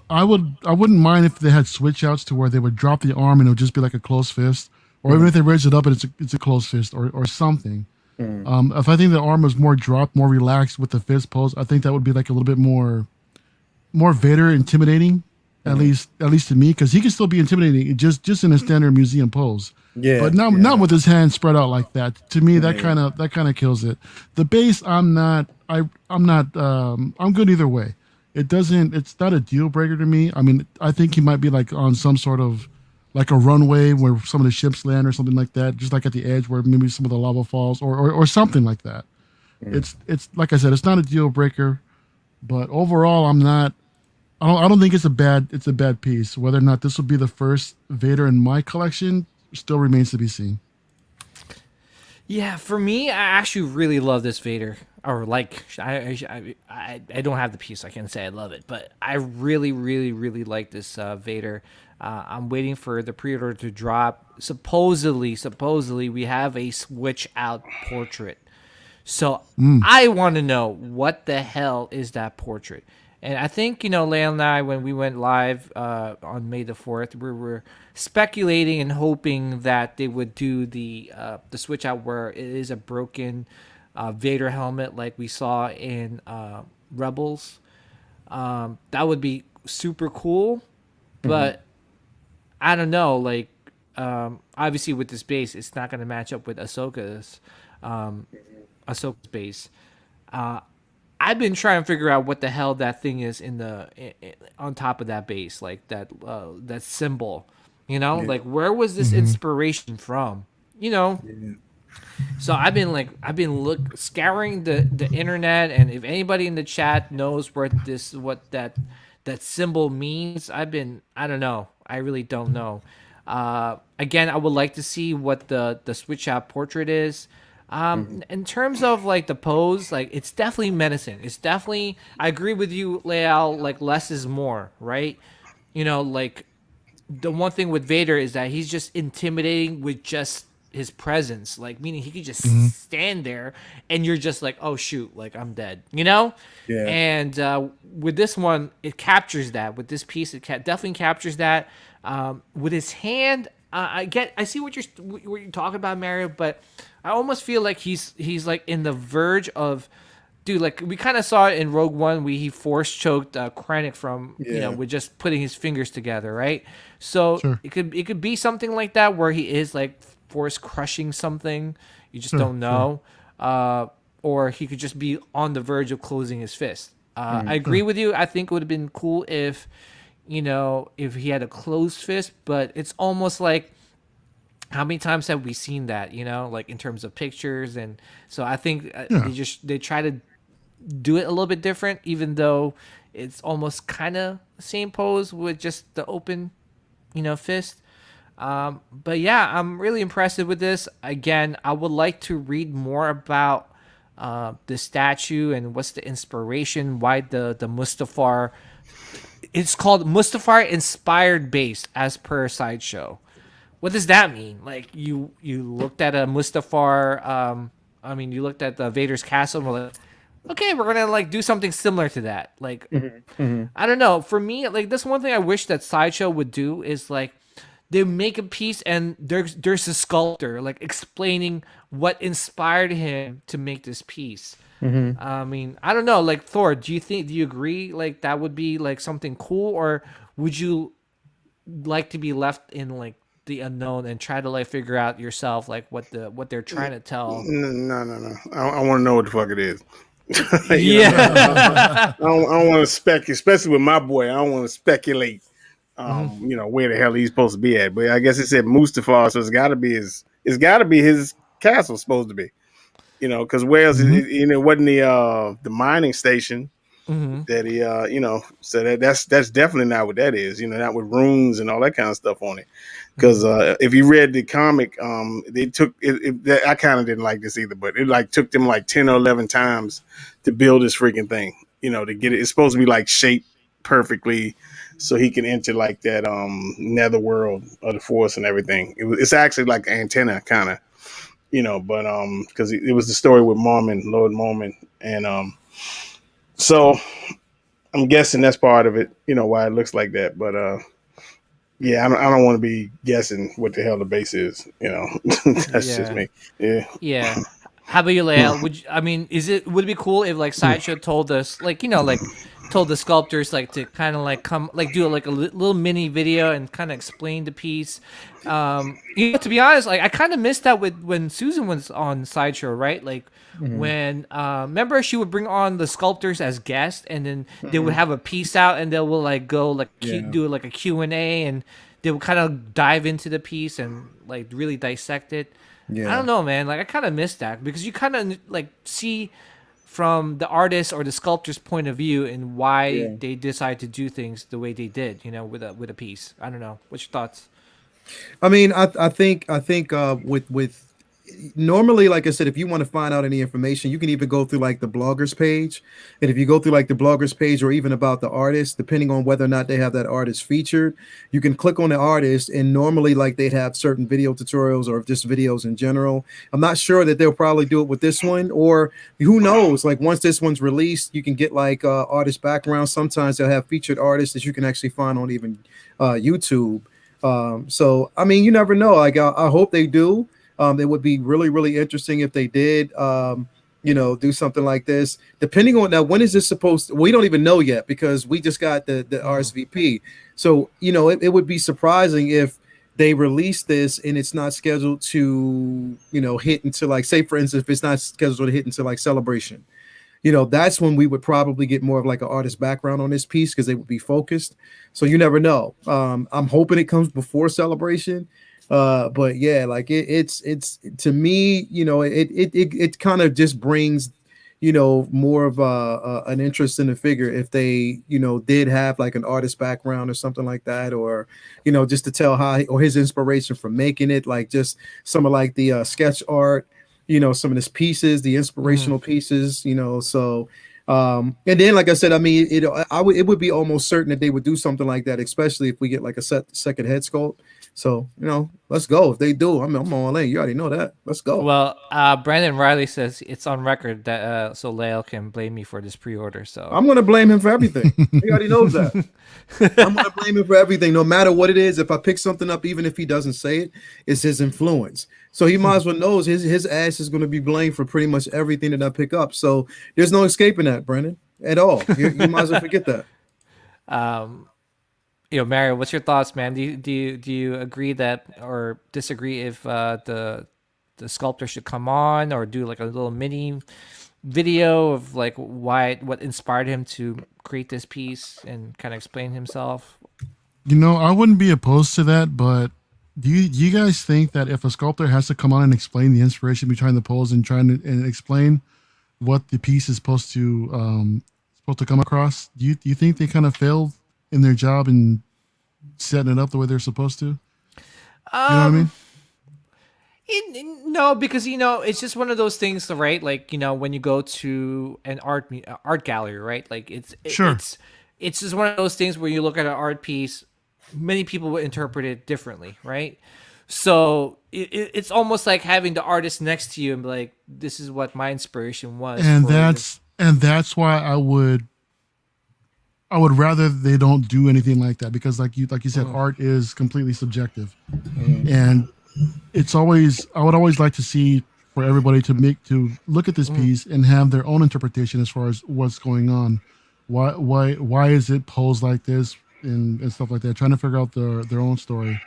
I wouldn't mind if they had switch outs to where they would drop the arm and it would just be like a closed fist, or even if they raise it up and it's a closed fist or something. If I think the arm was more dropped, more relaxed with the fist pose, I think that would be like a little bit more Vader intimidating, at least to me, because he can still be intimidating just in a standard museum pose. Yeah, But not with his hands spread out like that. To me, that kind of kills it. The base, I'm good either way. It's not a deal breaker to me. I mean, I think he might be like on some sort of like a runway where some of the ships land or something like that, just like at the edge where maybe some of the lava falls or something like that. It's like I said, it's not a deal breaker, but overall, I don't think it's a bad piece. Whether or not this will be the first Vader in my collection still remains to be seen. Yeah, for me, I actually really love this Vader. Or like, I don't have the piece. I can't say I love it, but I really, really, really like this Vader. I'm waiting for the pre-order to drop. Supposedly, we have a switch out portrait. So I want to know what the hell is that portrait. And I think, Leila and I, when we went live on May the 4th, we were speculating and hoping that they would do the switch out where it is a broken Vader helmet like we saw in Rebels. That would be super cool. But I don't know. Like, obviously with this base, it's not going to match up with Ahsoka's base. I've been trying to figure out what the hell that thing is on top of that base, like that symbol. Like where was this inspiration from? So I've been scouring the internet, and if anybody in the chat knows what that symbol means, I don't know. I really don't know. Again, I would like to see what the switch out portrait is. In terms of like the pose, like it's definitely menacing. It's definitely, I agree with you, Leal, like less is more, right? Like the one thing with Vader is that he's just intimidating with just his presence, like meaning he could just stand there and you're just like, oh shoot, like I'm dead, Yeah. And with this one, it captures that. With this piece, it definitely captures that. With his hand, I see what you're talking about, Mario, but I almost feel like he's like in the verge of, dude. Like we kind of saw it in Rogue One, where he force choked Krennic from with just putting his fingers together, right? So Sure. it could be something like that where he is like force crushing something. You just don't know, or he could just be on the verge of closing his fist. I agree with you. I think it would have been cool if if he had a closed fist, but it's almost like, how many times have we seen that, like in terms of pictures? And so I think they try to do it a little bit different, even though it's almost kind of the same pose with just the open, fist. But yeah, I'm really impressed with this. Again, I would like to read more about the statue and what's the inspiration, why the Mustafar. It's called Mustafar inspired base as per Sideshow. What does that mean? Like you looked at a Mustafar, you looked at the Vader's castle and were like, okay, we're gonna like do something similar to that. Like I don't know. For me, like this one thing I wish that Sideshow would do is like they make a piece and there's a sculptor like explaining what inspired him to make this piece. I mean, I don't know. Like Thor, do you agree? Like that would be like something cool, or would you like to be left in like the unknown and try to like figure out yourself like what they're trying to tell? No. I want to know what the fuck it is. Yeah. I don't want to speculate, especially with my boy. I don't want to speculate. Where the hell he's supposed to be at. But I guess it said Mustafar, so it's got to be his castle supposed to be. Because where else? It wasn't the mining station that he so that's definitely not what that is. Not with runes and all that kind of stuff on it. Because if you read the comic, they took it. I kind of didn't like this either, but it like took them like 10 or 11 times to build this freaking thing. To get it. It's supposed to be like shaped perfectly, so he can enter like that nether world of the Force and everything. It's actually like an antenna kind of. But because it was the story with Lord Mormon, and so I'm guessing that's part of it. Why it looks like that. But yeah, I don't want to be guessing what the hell the base is. That's just Yeah. me. Yeah. Yeah. How about you, Leia? I mean, would it be cool if like Sideshow told us, like, told the sculptors like to kind of like come like do like a little mini video and kind of explain the piece. To be honest, like I kind of missed that with when Susan was on Sideshow, right? Like when remember she would bring on the sculptors as guests, and then they would have a piece out, and they will like go like do like a Q&A, and they would kind of dive into the piece and like really dissect it. I don't know, man. Like I kind of miss that because you kind of like see from the artist or the sculptor's point of view and why they decide to do things the way they did, with a piece. I don't know. What's your thoughts? I mean, I think with normally, like I said, if you want to find out any information, you can even go through like the bloggers page. And if you go through like the bloggers page or even about the artist, depending on whether or not they have that artist featured, you can click on the artist, and normally like they'd have certain video tutorials or just videos in general. I'm not sure that they'll probably do it with this one, or who knows, like once this one's released, you can get like artist background. Sometimes they'll have featured artists that you can actually find on even YouTube. So I mean, you never know. Like I hope they do. It would be really, really interesting if they did, do something like this. Depending on now, when is this supposed to? We don't even know yet because we just got the RSVP. So it would be surprising if they release this and it's not scheduled to hit until like, say for instance, if it's not scheduled to hit until like Celebration. That's when we would probably get more of like an artist background on this piece because they would be focused. So you never know. I'm hoping it comes before Celebration. But yeah, like it's to me, it kind of just brings, more of an interest in the figure if they, did have like an artist background or something like that, or, just to tell or his inspiration for making it, like just some of like the sketch art, some of his pieces, the inspirational pieces, so. And then, like I said, I mean, it would be almost certain that they would do something like that, especially if we get like a second head sculpt. So, let's go. If they do, I'm all in. You already know that. Let's go. Well, Brandon Riley says it's on record that so Lale can blame me for this pre-order. So I'm gonna blame him for everything. He already knows that. I'm gonna blame him for everything, no matter what it is. If I pick something up, even if he doesn't say it, it's his influence. So he might as well knows his ass is gonna be blamed for pretty much everything that I pick up. So there's no escaping that, Brandon, at all. You might as well forget that. Mario, what's your thoughts, man? Do you agree that or disagree if the sculptor should come on or do like a little mini video of like what inspired him to create this piece and kind of explain himself? I wouldn't be opposed to that, but do you guys think that if a sculptor has to come on and explain the inspiration behind the pose and and explain what the piece is supposed to come across, do you think they kind of failed in their job and setting it up the way they're supposed to? You know what I mean? No, because it's just one of those things, right? Like when you go to an art gallery, right? Like it's just one of those things where you look at an art piece, many people would interpret it differently, right? So it's almost like having the artist next to you and be like, this is what my inspiration was, and that's why I would rather they don't do anything like that, because like you said, art is completely subjective, and I would always like to see for everybody to look at this piece and have their own interpretation as far as what's going on, why is it posed like this and stuff like that, trying to figure out their own story.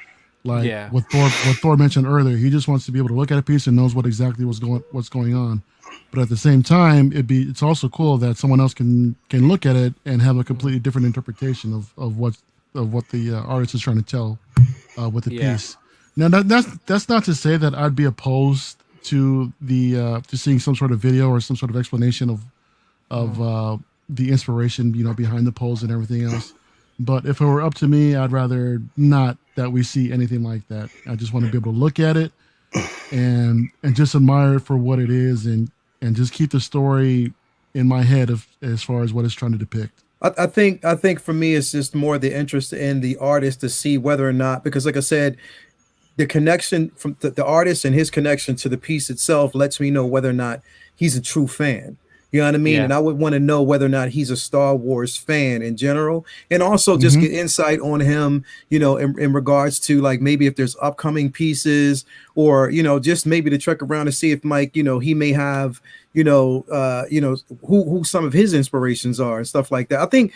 Like what Thor mentioned earlier, he just wants to be able to look at a piece and knows what's going on. But at the same time, it's also cool that someone else can look at it and have a completely different interpretation of what the artist is trying to tell with the piece. Now that's not to say that I'd be opposed to to seeing some sort of video or some sort of explanation of the inspiration behind the pose and everything else. But if it were up to me, I'd rather not that we see anything like that. I just want to be able to look at it and just admire it for what it is and just keep the story in my head as far as what it's trying to depict. I think for me, it's just more the interest in the artist to see whether or not, because like I said, the connection from the artist and his connection to the piece itself lets me know whether or not he's a true fan. You know what I mean? Yeah. And I would want to know whether or not he's a Star Wars fan in general, and also just Hmm. get insight on him, in regards to like maybe if there's upcoming pieces, or just maybe to check around to see if Mike, he may have, who some of his inspirations are and stuff like that. I think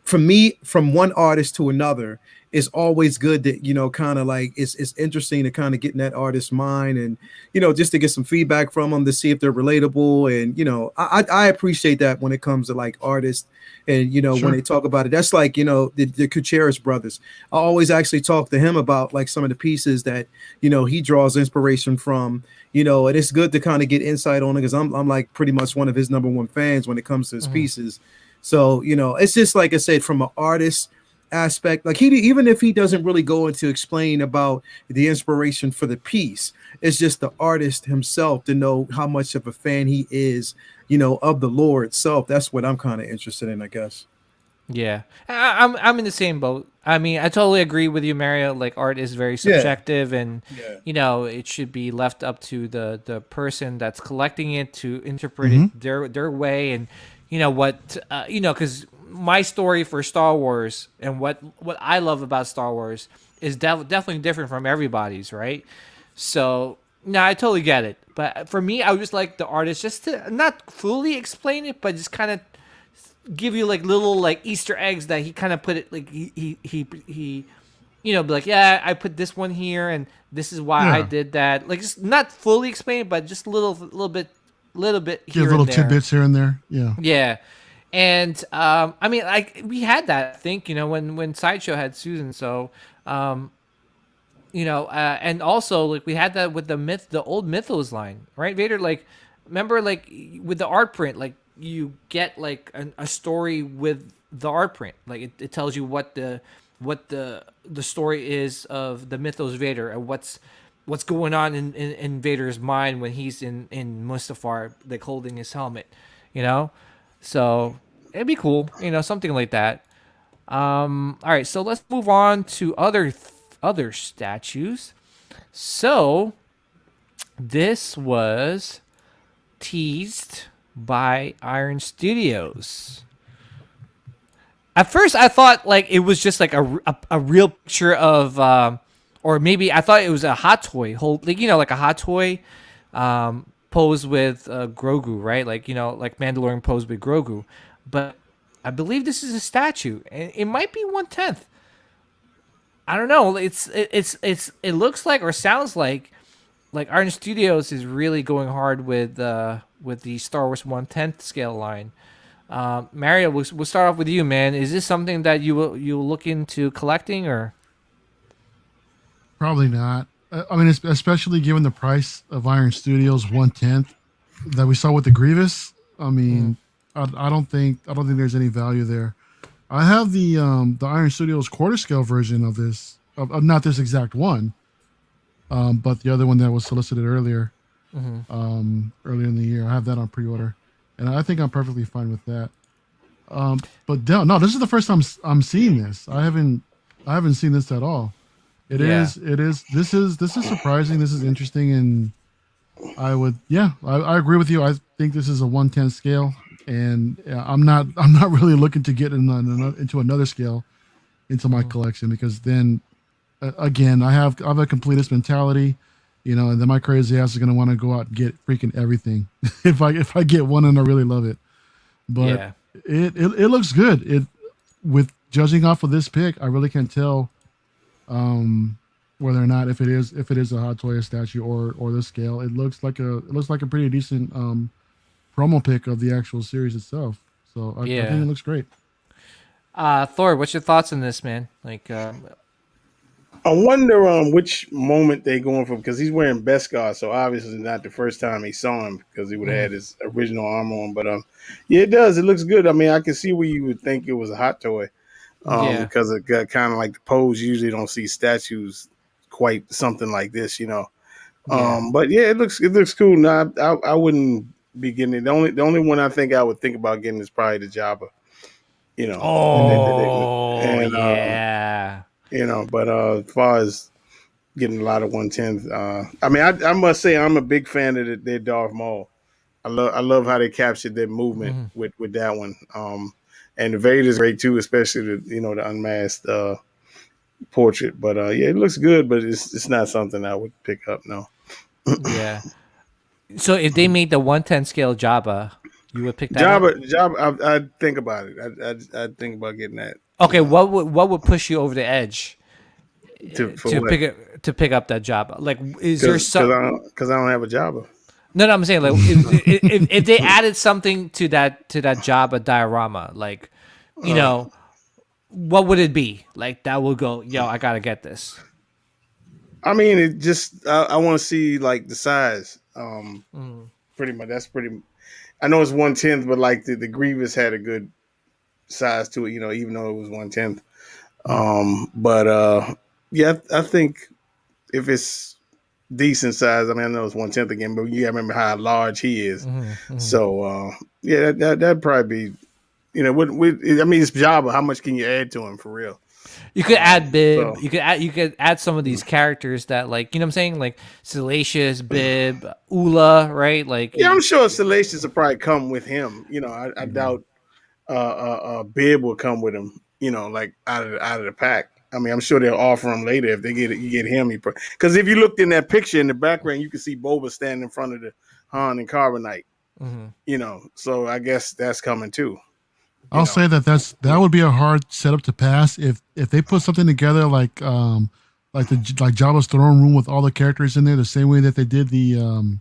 for me, from one artist to another, it's always good that kind of like it's interesting to kind of get in that artist's mind, and just to get some feedback from them to see if they're relatable. And I appreciate that when it comes to like artists, and when Sure. they talk about it. That's like the Kucheris brothers. I always actually talk to him about like some of the pieces that he draws inspiration from. And it's good to kind of get insight on it, because I'm like pretty much one of his number one fans when it comes to his Mhm. pieces. So it's just like I said, from an artist aspect, like even if he doesn't really go into explain about the inspiration for the piece, it's just the artist himself to know how much of a fan he is, of the lore itself. That's what I'm kind of interested in, I guess. Yeah, I'm in the same boat. I mean, I totally agree with you, Mario. Like, art is very Yeah. subjective, and Yeah. it should be left up to the person that's collecting it to interpret Hmm. it their way. And because my story for Star Wars and what I love about Star Wars is definitely different from everybody's, right? So no, I totally get it. But for me, I would just like the artist just to not fully explain it, but just kind of give you like little like Easter eggs that he kind of put it like he be like, yeah, I put this one here and this is why I Yeah. did that. Like, just not fully explain it, but just a little bit Give here little and there. tidbits here and there. Yeah. Yeah. And I mean, like, we had that, I think, when Sideshow had Susan. So um and also like we had that with the old Mythos line, right? Vader, like, remember, like, with the art print, like, you get like a story with the art print, like it tells you what the story is of the Mythos Vader, and what's going on in Vader's mind when he's in Mustafar, like holding his helmet, you know. So it'd be cool, something like that. All right, so let's move on to other statues. So this was teased by Iron Studios. At first, I thought like it was just like a real picture of, or maybe I thought it was a hot toy, like, like a hot toy, pose with Grogu, right? Like, like Mandalorian pose with Grogu. But I believe this is a statue, and it might be 1/10. I don't know. It looks like or sounds like Iron Studios is really going hard with the Star Wars 1/10 scale line. Mario, we'll start off with you, man. Is this something that you look into collecting, or? Probably not. I mean, especially given the price of Iron Studios 1/10 that we saw with the Grievous. I mean, I don't think there's any value there. I have the Iron Studios quarter scale version of this, of not this exact one, but the other one that was solicited earlier in the year. I have that on pre-order, and I think I'm perfectly fine with that. But no, this is the first time I'm seeing this. I haven't seen this at all. It Yeah. is. It is. This is surprising. This is interesting, and I agree with you. I think this is a 1/10 scale, and I'm not really looking to get into another scale into my collection, because then again I have a completist mentality, and then my crazy ass is gonna want to go out and get freaking everything if I get one and I really love it. But Yeah. it looks good. With judging off of this pick, I really can't tell whether or not if it is a Hot Toy statue or the scale. It looks like a pretty decent promo pick of the actual series itself. So I think Yeah. it looks great. Thor, what's your thoughts on this, man? Like, I wonder which moment they going from, because he's wearing Beskar, so obviously not the first time he saw him, because he would have had his original armor on. But yeah, it does. It looks good. I mean, I can see where you would think it was a hot toy, yeah. because it got kind of like the pose. You usually don't see statues quite something like this. Yeah. But yeah, it looks cool. No, I wouldn't be getting it. The only one I think I would think about getting is probably the Jabba. You know, Oh, and yeah. but as far as getting a lot of 110th, I mean, I must say I'm a big fan of their Darth Maul. I love how they captured their movement with that one. And the Vader's great too, especially the unmasked portrait. But yeah, it looks good, but it's not something I would pick up. No. Yeah. So if they made the 110 scale Jabba, you would pick that up? Jabba, I'd think about it. I'd think about getting that. Okay, what would push you over the edge For to what? pick up that Jabba? Like, is there some? Because I don't have a Jabba. No, I'm saying like if they added something to that Jabba diorama, like, what would it be? Like that would go, yo, I gotta get this. I mean, it just I want to see like the size. Pretty much. That's pretty. I know it's 1/10, but like the Grievous had a good size to it. Even though it was 1/10. But yeah, I think if it's decent size, I mean, I know it's 1/10 again, but you gotta remember how large he is. So yeah, that'd probably be. I mean, it's Jabba. How much can you add to him for real? You could add Bib. So- You could add some of these characters that, like, you know what I'm saying, like Salacious, Bib, Ula, right? Like, Yeah, I'm sure Salacious will probably come with him. I doubt Bib will come with him. Like out of the pack. I mean, I'm sure they'll offer him later if they get it. You get him, because if you looked in that picture in the background, you can see Boba standing in front of the Han and Carbonite. So I guess that's coming too. I'll say that would be a hard setup to pass if they put something together like Jabba's throne room with all the characters in there the same way that they did the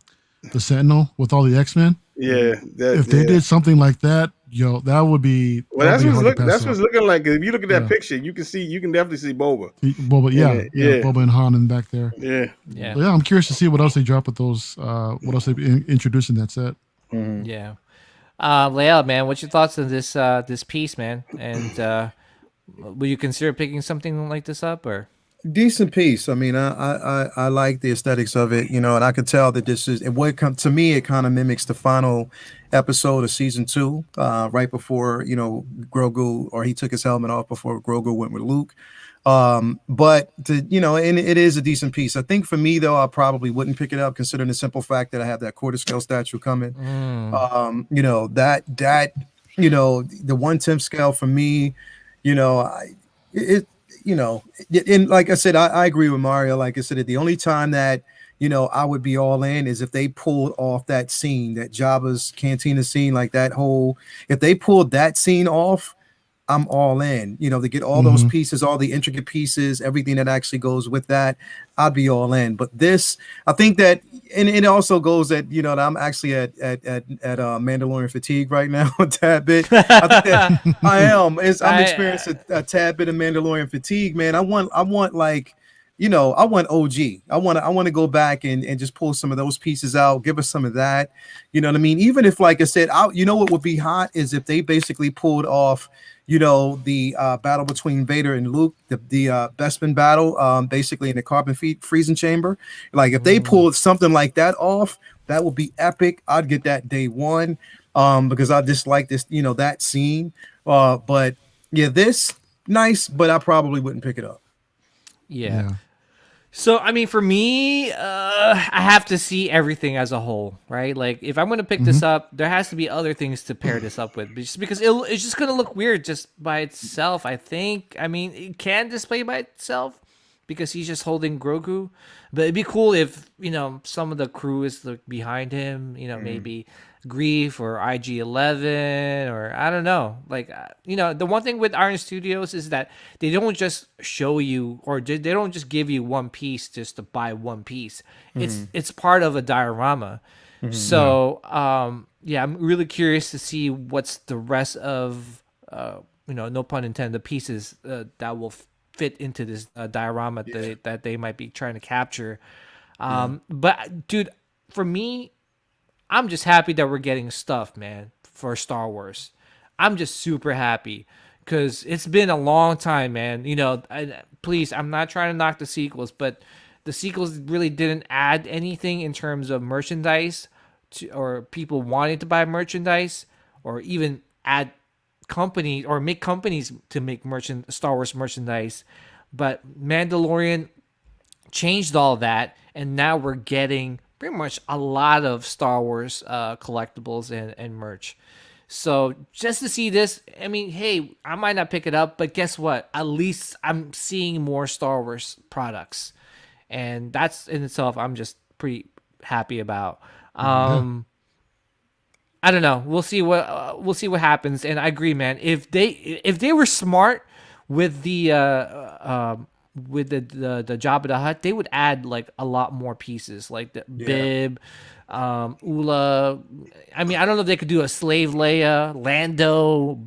Sentinel with all the X-Men. Yeah, if they did something like that, that would be. Well, that's what's looking like. If you look at that picture, you can definitely see Boba. Boba, Boba and Han in back there. Yeah. But yeah, I'm curious to see what else they drop with those. What else they introduce in that set. Yeah. Lael, man, what's your thoughts on this piece, man? And will you consider picking something like this up, or? Decent piece. I mean, I like the aesthetics of it, and I could tell that this is to me. It kind of mimics the final episode of season 2, right before Grogu, or he took his helmet off before Grogu went with Luke. But and it is a decent piece. I think for me though, I probably wouldn't pick it up, considering the simple fact that I have that quarter scale statue coming. The 1/10 scale for me, and like I said, I agree with Mario. Like I said, the only time that I would be all in is if they pulled off that scene, that Jabba's cantina scene, like that whole. If they pulled that scene off, I'm all in. To get all those pieces, all the intricate pieces, everything that actually goes with that, I'd be all in. But this, I think that, and it also goes that that I'm actually at Mandalorian fatigue right now a tad bit. I think that I am. I'm experiencing a tad bit of Mandalorian fatigue, man. I want like. I want OG. I want to go back and just pull some of those pieces out, give us some of that. You know what I mean? Even if, like I said, what would be hot is if they basically pulled off, the battle between Vader and Luke, the Bespin battle, basically in the carbon freezing chamber. Like if they pulled something like that off, that would be epic. I'd get that day one, because I just like this, that scene. But yeah, this nice, but I probably wouldn't pick it up. Yeah. So, I mean, for me, I have to see everything as a whole, right? Like, if I'm going to pick this up, there has to be other things to pair this up with, just because it's just going to look weird just by itself, I think. I mean, it can display by itself because he's just holding Grogu, but it'd be cool if, some of the crew is behind him, maybe Grief or IG-11, or I don't know. Like, the one thing with Iron Studios is that they don't just show you, or they don't just give you one piece just to buy one piece. It's part of a diorama. So, I'm really curious to see what's the rest of, no pun intended, the pieces that will fit into this diorama that they might be trying to capture. But dude, for me, I'm just happy that we're getting stuff, man, for Star Wars. I'm just super happy because it's been a long time, man. Please, I'm not trying to knock the sequels, but the sequels really didn't add anything in terms of merchandise or people wanting to buy merchandise, or even add companies or make companies to make Star Wars merchandise. But Mandalorian changed all that, and now we're getting pretty much a lot of Star Wars collectibles and merch. So just to see this, I mean, hey, I might not pick it up, but guess what? At least I'm seeing more Star Wars products, and that's in itself I'm just pretty happy about. I don't know. We'll see what happens. And I agree, man. If they were smart with the Jabba the Hutt, they would add like a lot more pieces, like the Bib, Ula. I mean, I don't know if they could do a slave Leia, Lando,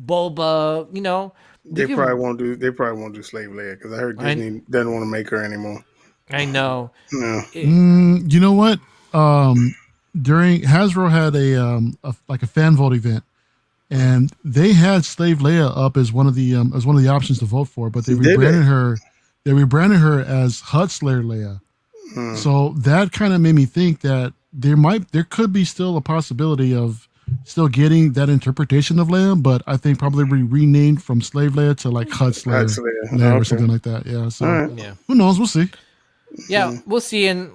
Boba. You know, They probably won't do. They probably won't do Slave Leia because I heard Disney doesn't want to make her anymore. I know. No. You know what? During Hasbro had a fan vote event, and they had Slave Leia up as one of the options to vote for, but they rebranded her. They rebranded her as Hutt Slayer Leia. So that kind of made me think that there could be still a possibility of still getting that interpretation of Leia, but I think probably renamed from Slave Leia to like Hutt Slayer Leia or something like that. Yeah. So who knows? We'll see. Yeah, we'll see, and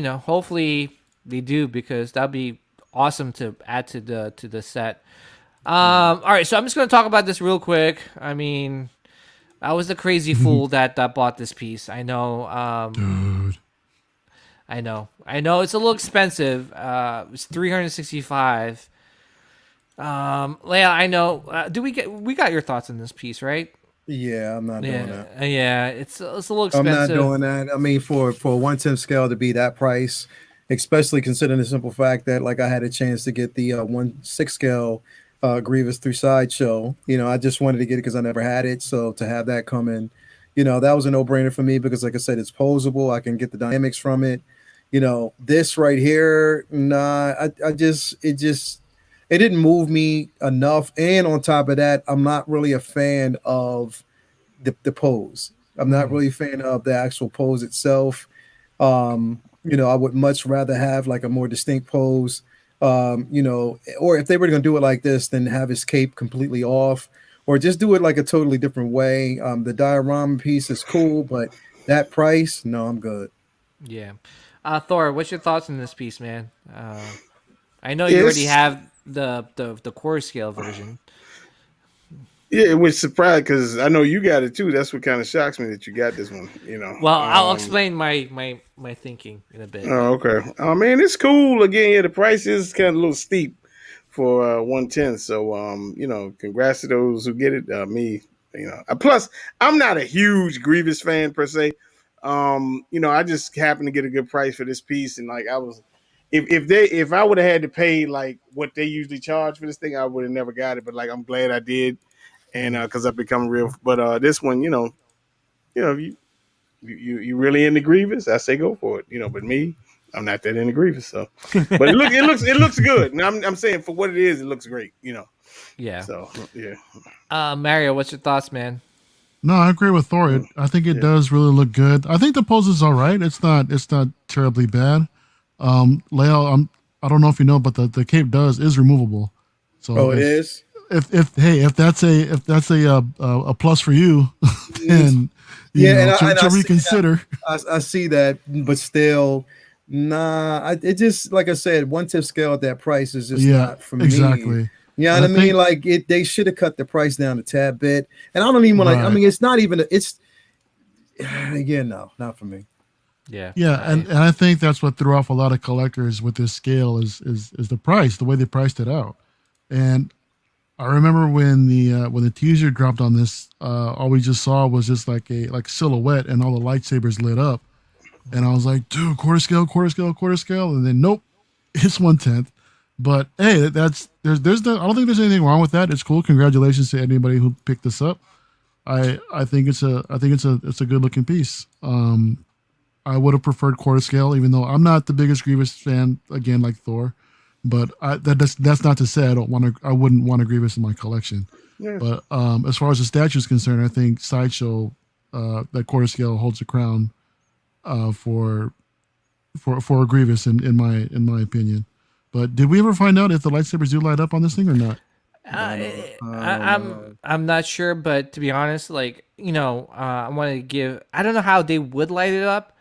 hopefully they do, because that'd be awesome to add to the set. All right, so I'm just gonna talk about this real quick. I mean, I was the crazy fool that bought this piece. I know. Dude. I know. It's a little expensive. It's $365. Leia, I know. We got your thoughts on this piece, right? Yeah, I'm not doing that. Yeah, it's a little expensive. I'm not doing that. I mean, for a 1/10 scale to be that price, especially considering the simple fact that like I had a chance to get the 1/6 scale Grievous through Sideshow. I just wanted to get it because I never had it. So to have that come in, that was a no-brainer for me because, like I said, it's posable. I can get the dynamics from it. This right here, nah, it didn't move me enough. And on top of that, I'm not really a fan of the pose. I'm not really a fan of the actual pose itself. I would much rather have like a more distinct pose. Or if they were going to do it like this, then have his cape completely off, or just do it like a totally different way. The diorama piece is cool, but that price, no, I'm good. Yeah. Thor, what's your thoughts on this piece, man? I know you already have the core scale version. Yeah, it was surprised because I know you got it too. That's what kind of shocks me that you got this one. Well, I'll explain my thinking in a bit. Oh, okay. Oh man, it's cool. Again, yeah, the price is kind of a little steep for 1/10. So congrats to those who get it. Me, plus I'm not a huge Grievous fan per se. I just happened to get a good price for this piece, and like I was, if I would have had to pay like what they usually charge for this thing, I would have never got it. But like I'm glad I did, and because I've become real. But this one, if you really into Grievous, I say go for it. But me, I'm not that into Grievous, so. But it looks good, and I'm saying for what it is, it looks great. Yeah. So yeah. Mario, what's your thoughts, man? No, I agree with Thor. I think it does really look good. I think the pose is all right. It's not terribly bad. Leia, I don't know if you know, but the cape is removable. So it is. If that's a plus for you, then to reconsider. I see that, but still, nah. It just like I said, 1/10 scale at that price is just not for me. Exactly. You know what I mean? Like they should have cut the price down a tad bit. And I don't even want to. I mean, it's not even. It's again, no, not for me. Yeah. Yeah, and I think that's what threw off a lot of collectors with this scale is the price, the way they priced it out. And I remember when the teaser dropped on this, all we just saw was just like a silhouette, and all the lightsabers lit up, and I was like, dude, quarter scale, and then nope, it's 1/10. But hey, there's I don't think there's anything wrong with that. It's cool. Congratulations to anybody who picked this up. I think it's a good looking piece. I would have preferred quarter scale, even though I'm not the biggest Grievous fan, again, like Thor. But that's not to say I wouldn't want a Grievous in my collection. Yeah. But as far as the statue is concerned, I think Sideshow that quarter scale holds the crown for a Grievous in my opinion. But did we ever find out if the lightsabers do light up on this thing or not? I'm not sure, but to be honest, I want to give. I don't know how they would light it up.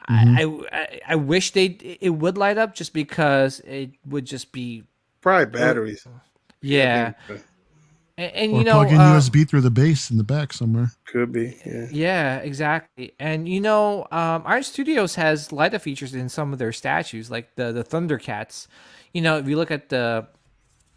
I wish it would light up just because it would just be Probably batteries. yeah. I think And Or you know, plug in USB through the base in the back somewhere. could be. Yeah. yeah, exactly. And you know, Iron Studios has light up features in some of their statues, like the Thundercats. You know, if you look at the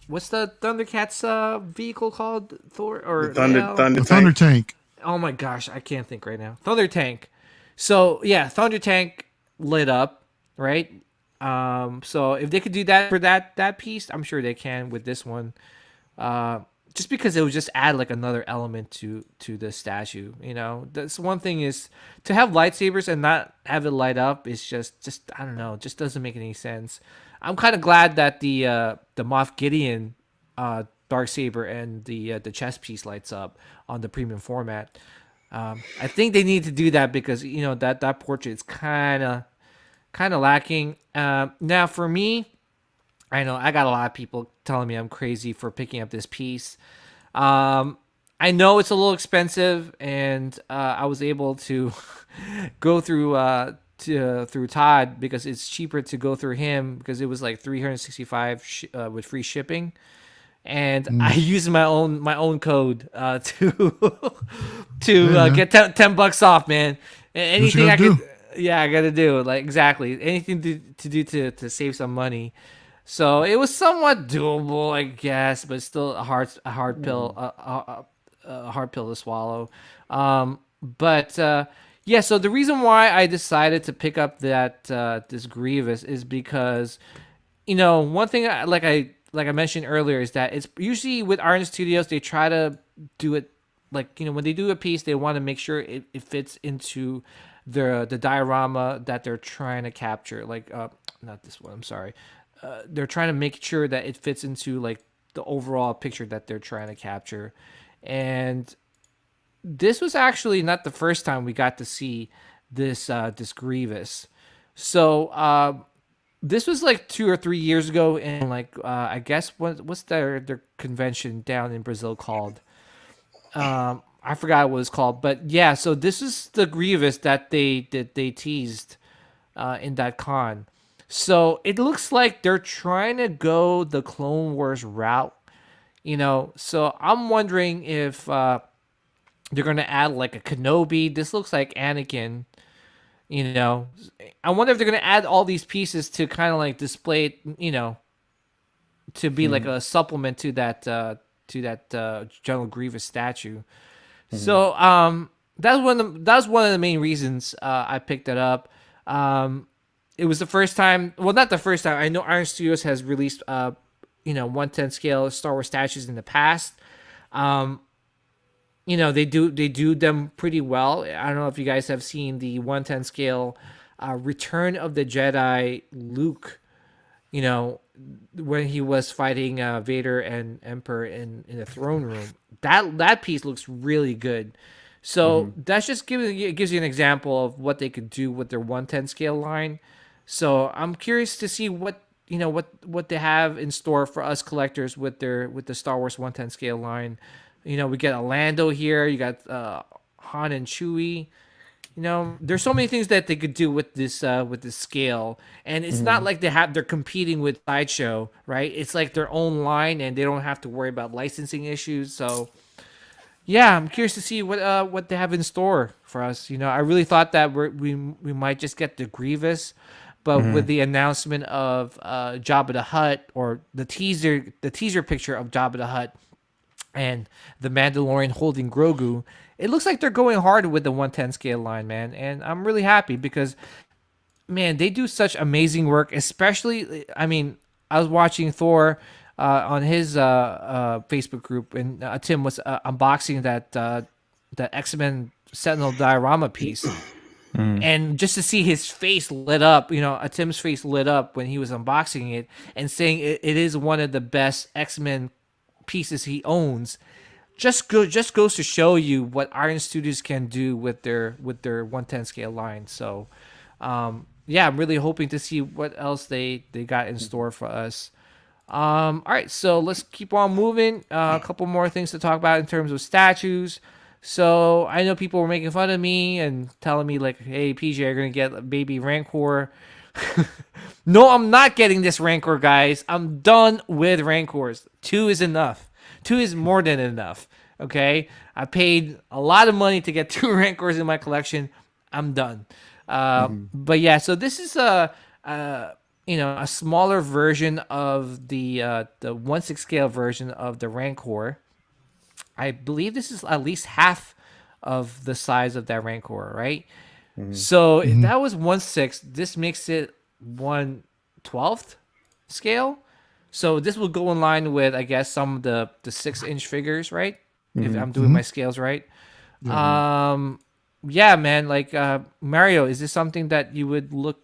what's the Thundercats vehicle called? Thor or Leia? The Thunder Tank. Oh my gosh, I can't think right now. Thunder Tank. So yeah, Thunder Tank lit up, right? So if they could do that for that piece, I'm sure they can with this one. Just because it would just add like another element to the statue. You know, that's one thing is to have lightsabers and not have it light up is just I don't know, it just doesn't make any sense. I'm kind of glad that the Moff Gideon Darksaber and the chest piece lights up on the premium format. I think they need to do that because you know that portrait is kind of lacking. Now for me, I know I got a lot of people telling me I'm crazy for picking up this piece. I know it's a little expensive, and I was able to go through Todd because it's cheaper to go through him because it was like 365 with free shipping, and I used my own code to get $10 off, man. Anything I could, yeah, I gotta do like exactly anything to do to save some money. So it was somewhat doable, I guess, but still a hard pill, a hard pill to swallow. But yeah, so the reason why I decided to pick up that this Grievous is because, you know, one thing like I mentioned earlier is that it's usually with Iron Studios they try to do it like, you know, when they do a piece they want to make sure it fits into the diorama that they're trying to capture. Like not this one, I'm sorry. They're trying to make sure that it fits into like the overall picture that they're trying to capture. And this was actually not the first time we got to see this Grievous. So this was like 2 or 3 years ago, and like I guess what's their convention down in Brazil called? I forgot what it's called, but yeah. So this is the Grievous that they teased in that con. So it looks like they're trying to go the Clone Wars route, you know. So I'm wondering if they're gonna add like a Kenobi. This looks like Anakin, you know. I wonder if they're gonna add all these pieces to kind of like display it, you know, to be like a supplement to that General Grievous statue. So that's one of the main reasons I picked it up. It was the first time. Well, not the first time. I know Iron Studios has released, 1/10 scale Star Wars statues in the past. You know, they do them pretty well. I don't know if you guys have seen the 1/10 scale Return of the Jedi Luke. You know, when he was fighting Vader and Emperor in the throne room. That piece looks really good. So that's just gives you an example of what they could do with their 1/10 scale line. So I'm curious to see what they have in store for us collectors with the Star Wars 1/10 scale line. You know, we get a Lando here. You got Han and Chewie. You know, there's so many things that they could do with this scale, and it's not like they're competing with Sideshow, right? It's like their own line, and they don't have to worry about licensing issues. So, yeah, I'm curious to see what they have in store for us. You know, I really thought that we might just get the Grievous, but with the announcement of Jabba the Hutt, or the teaser picture of Jabba the Hutt and the Mandalorian holding Grogu, it looks like they're going hard with the 1/10 scale line, man. And I'm really happy because, man, they do such amazing work. Especially, I mean, I was watching Thor on his Facebook group, and Tim was unboxing that X-Men Sentinel diorama piece. And just to see his face lit up, you know, Tim's face lit up when he was unboxing it and saying it is one of the best X-Men pieces he owns, just goes to show you what Iron Studios can do with their 1/10 scale line. So, yeah, I'm really hoping to see what else they got in store for us. All right, so let's keep on moving. A couple more things to talk about in terms of statues. So I know people were making fun of me and telling me like, "Hey, PJ, you're gonna get a baby Rancor." No, I'm not getting this Rancor, guys. I'm done with Rancors. 2 is enough. 2 is more than enough. Okay, I paid a lot of money to get 2 Rancors in my collection. I'm done. But yeah, so this is a smaller version of the 1/6 scale version of the Rancor. I believe this is at least half of the size of that Rancor, right? So if that was 1/6, this makes it 1/12 scale. So this will go in line with, I guess, some of the 6-inch figures, right? If I'm doing my scales right. Yeah, man. Like Mario, is this something that you would look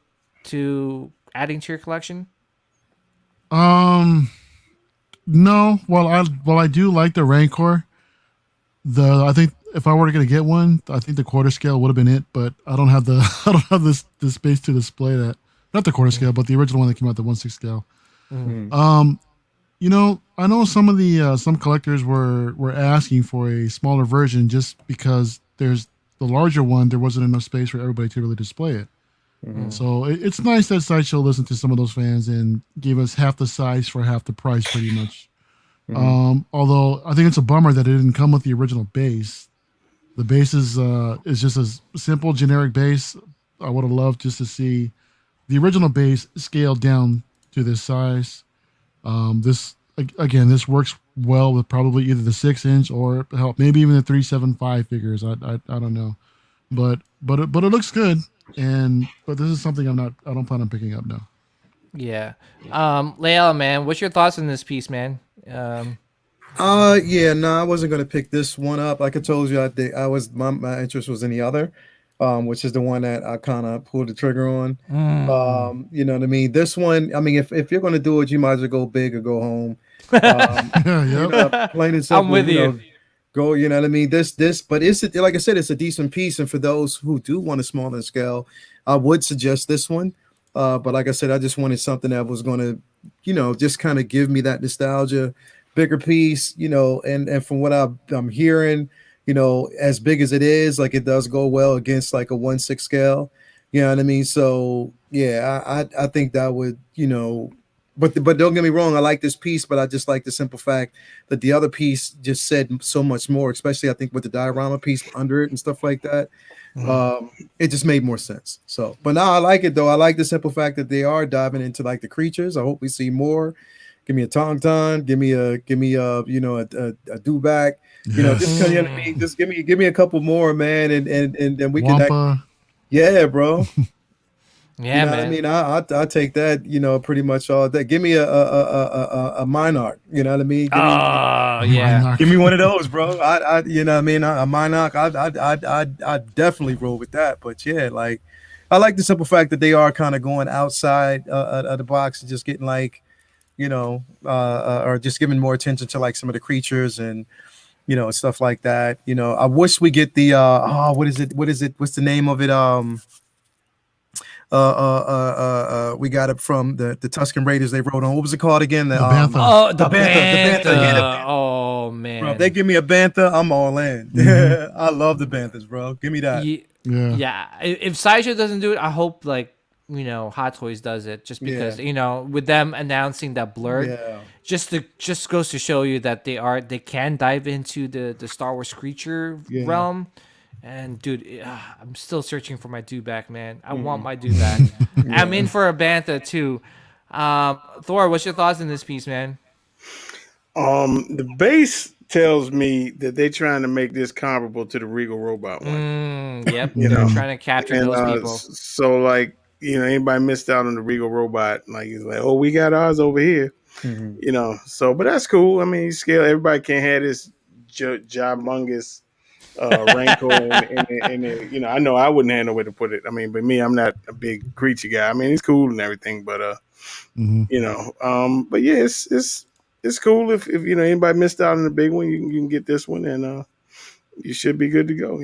to adding to your collection? Um, no. Well, I do like the Rancor. I think if I were going to get one, I think the quarter scale would have been it. But I don't have the I don't have the space to display that. Not the quarter scale, but the original one that came out, the 1/6 scale. I know some of the some collectors were asking for a smaller version just because there's the larger one. There wasn't enough space for everybody to really display it. So it's nice that Sideshow listened to some of those fans and gave us half the size for half the price, pretty much. Although I think it's a bummer that it didn't come with the original base. The base is just a simple generic base. I would have loved just to see the original base scaled down to this size. This works well with probably either the 6-inch or help maybe even the 375 figures. I don't know, but it looks good. But this is something I don't plan on picking up now. Yeah. Layla, man, what's your thoughts on this piece, man? Yeah, no, I wasn't gonna pick this one up. Like I told you, I think I was my interest was in the other, which is the one that I kind of pulled the trigger on. You know what I mean? This one, I mean, if you're gonna do it, you might as well go big or go home. Plain and simple. I'm with you. Go, you know what I mean? But it's like I said, it's a decent piece, and for those who do want a smaller scale, I would suggest this one. But like I said, I just wanted something that was gonna, just kind of give me that nostalgia, bigger piece, and from what I'm hearing, as big as it is, like it does go well against like a 1/6 scale. You know what I mean? So yeah, I think that would, but don't get me wrong, I like this piece, but I just like the simple fact that the other piece just said so much more, especially I think with the diorama piece under it and stuff like that. It just made more sense. So, but now I like it though. I like the simple fact that they are diving into like the creatures. I hope we see more. Give me a tauntaun, give me a a dewback. Just give me a couple more, man, and then we can Wampa. yeah, bro. Yeah, man. I mean, I take that, pretty much all that. Give me a Minarch, you know what I mean? Yeah. Give me one of those, bro. You know what I mean? A Minarch, I definitely roll with that. But yeah, like I like the simple fact that they are kind of going outside of the box and just getting like, or just giving more attention to like some of the creatures and stuff like that. I wish we get the what is it? What's the name of it? We got it from the Tusken Raiders. They wrote on, what was it called again? The Bantha. Oh, the Bantha. Bantha. Oh man. Bro, if they give me a Bantha, I'm all in. I love the Banthas, bro. Give me that. Yeah. If Sideshow doesn't do it, I hope like Hot Toys does it, just because with them announcing that blurred, just goes to show you that they can dive into the Star Wars creature realm. And dude, I'm still searching for my dewback, man. I want my dewback. I'm in for a Bantha too. Thor, what's your thoughts on this piece, man? The base tells me that they're trying to make this comparable to the Regal Robot one. Yep, they're trying to capture those people. So like, anybody missed out on the Regal Robot, like he's like, oh, we got ours over here. So but that's cool. I mean, scale, everybody can't have this humongous Rancor and I know I wouldn't have no way to put it. I mean, but me, I'm not a big creature guy. I mean, it's cool and everything, but but yeah, it's cool if anybody missed out on the big one, you can get this one and you should be good to go.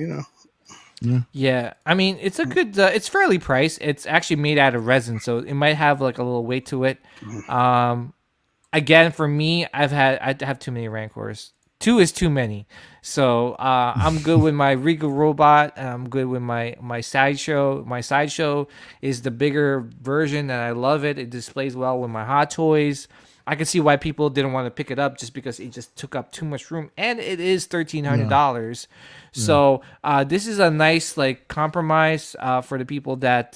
Yeah, I mean, it's a good. It's fairly priced. It's actually made out of resin, so it might have like a little weight to it. Again, for me, I have too many Rancors. 2 is too many. So I'm good with my Regal robot. And I'm good with my sideshow. My sideshow is the bigger version, and I love it. It displays well with my Hot Toys. I can see why people didn't want to pick it up just because it just took up too much room, and it is $1,300. So this is a nice like compromise for the people that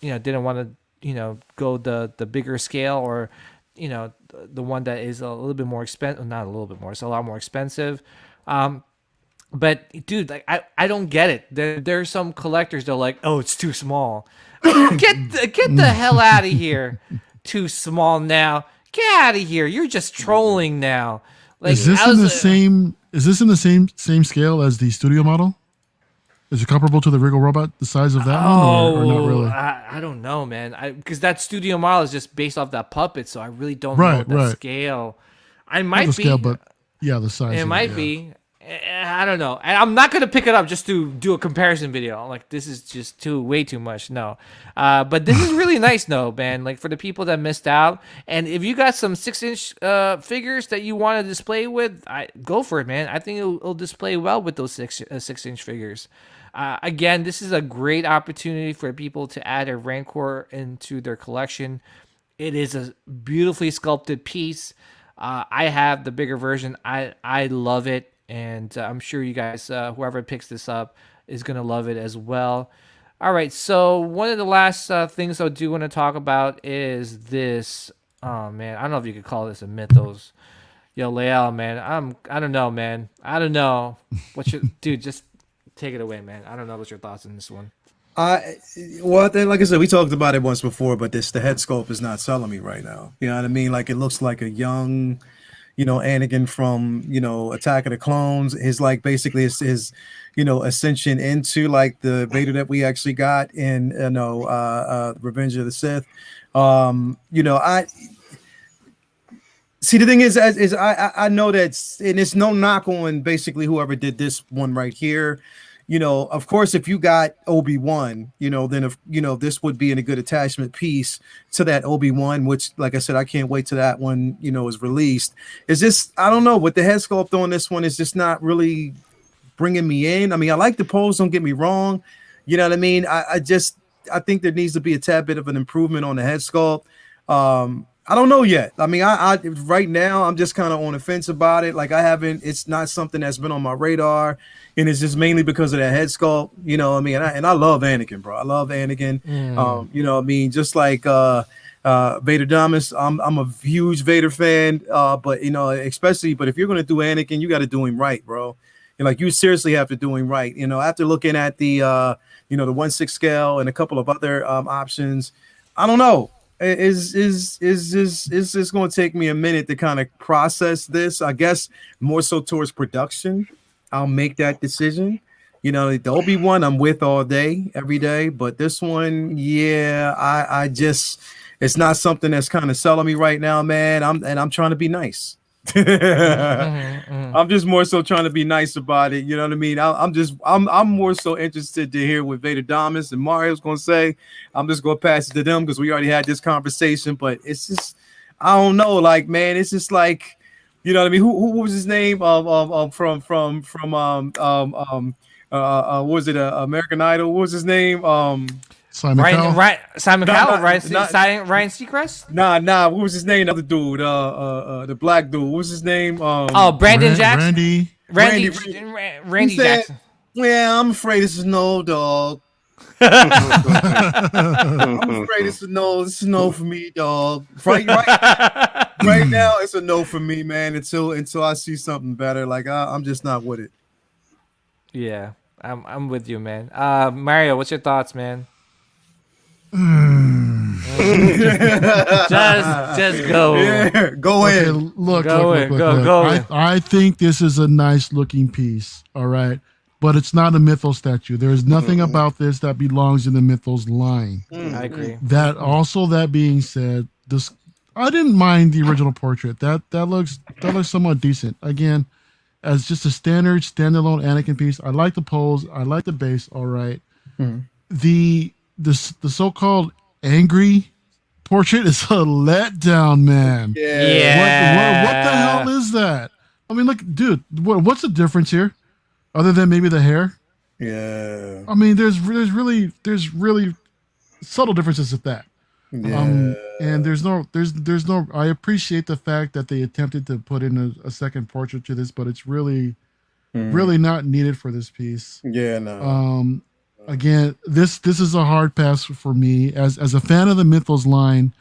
didn't want to go the bigger scale, or the one that is a little bit more expensive. Not a little bit more; it's a lot more expensive. But dude, like I don't get it. There's some collectors that are like, oh, it's too small. Get the hell out of here. Too small now. Get out of here. You're just trolling now. Like, is this in the same? Is this in the same scale as the studio model? Is it comparable to the Regal robot, the size of that one, or not really? I don't know, man. Because that studio model is just based off that puppet, so I really don't know the scale. I might not the be. scale, but yeah, the size. It might be. I don't know. And I'm not gonna pick it up just to do a comparison video. Like, this is just way too much. No. But this is really nice, though, man. Like, for the people that missed out, and if you got some 6-inch figures that you want to display with, go for it, man. I think it'll display well with those 6-inch figures. Again, this is a great opportunity for people to add a Rancor into their collection. It is a beautifully sculpted piece. I have the bigger version. I love it. And I'm sure you guys, whoever picks this up, is going to love it as well. All right, so one of the last things I do want to talk about is this. Oh, man, I don't know if you could call this a mythos. Yo, Leal, man, I don't know, man. I don't know. Dude, just take it away, man. I don't know what's your thoughts on this one. Well, like I said, we talked about it once before, but the head sculpt is not selling me right now. You know what I mean? Like, it looks like a young, Anakin from, Attack of the Clones. His like basically his ascension into like the Vader that we actually got in Revenge of the Sith. I see, the thing is I know that, and it's no knock on basically whoever did this one right here. Of course, if you got Obi-Wan, then this would be in a good attachment piece to that Obi-Wan, which, like I said, I can't wait till that one, is released. It's just, I don't know, with the head sculpt on this one is just not really bringing me in. I mean, I like the pose, don't get me wrong. You know what I mean? I think there needs to be a tad bit of an improvement on the head sculpt. I don't know yet. I mean, I right now I'm just kind of on the fence about it. Like, it's not something that's been on my radar, and it's just mainly because of that head sculpt. You know what I mean? And I love Anakin, bro. I love Anakin. You know what I mean? Just like Vader Damas, I'm a huge Vader fan. But but if you're gonna do Anakin, you got to do him right, bro. And like, you seriously have to do him right. After looking at the the 1/6 scale and a couple of other options, I don't know. Is this going to take me a minute to kind of process this? I guess more so towards production, I'll make that decision. The Obi-Wan I'm with all day, every day, but this one, yeah, I just, it's not something that's kind of selling me right now, man. I'm trying to be nice. I'm just more so trying to be nice about it. You know what I mean? I'm more so interested to hear what Vader Damas and Mario's gonna say. I'm just gonna pass it to them because we already had this conversation. But it's just, I don't know, like, man, it's just like, you know what I mean? Who was his name? From what was it? American Idol. What was his name? Simon Cowell. Simon Cowell, Ryan Seacrest? Nah. What was his name? The other dude, the black dude. What was his name? Brandon Jackson. Randy Jackson. Yeah, I'm afraid this is no, dog. I'm afraid this is no for me, dog. Right now, it's a no for me, man. Until I see something better. Like, I'm just not with it. Yeah, I'm with you, man. Mario, what's your thoughts, man? just go. Yeah, go okay, in. Look. Go. I think this is a nice looking piece. All right, but it's not a Mythos statue. There is nothing about this that belongs in the Mythos line. I agree. That being said, this, I didn't mind the original portrait. That looks somewhat decent. Again, as just a standalone Anakin piece. I like the pose. I like the base. All right. The so-called angry portrait is a letdown, man. Yeah. What the hell is that? I mean, look, dude, what's the difference here, other than maybe the hair? Yeah. I mean, there's really subtle differences at that. Yeah. And there's no. I appreciate the fact that they attempted to put in a second portrait to this, but it's really not needed for this piece. Yeah. No. Again, this is a hard pass for me as a fan of the Mythos line.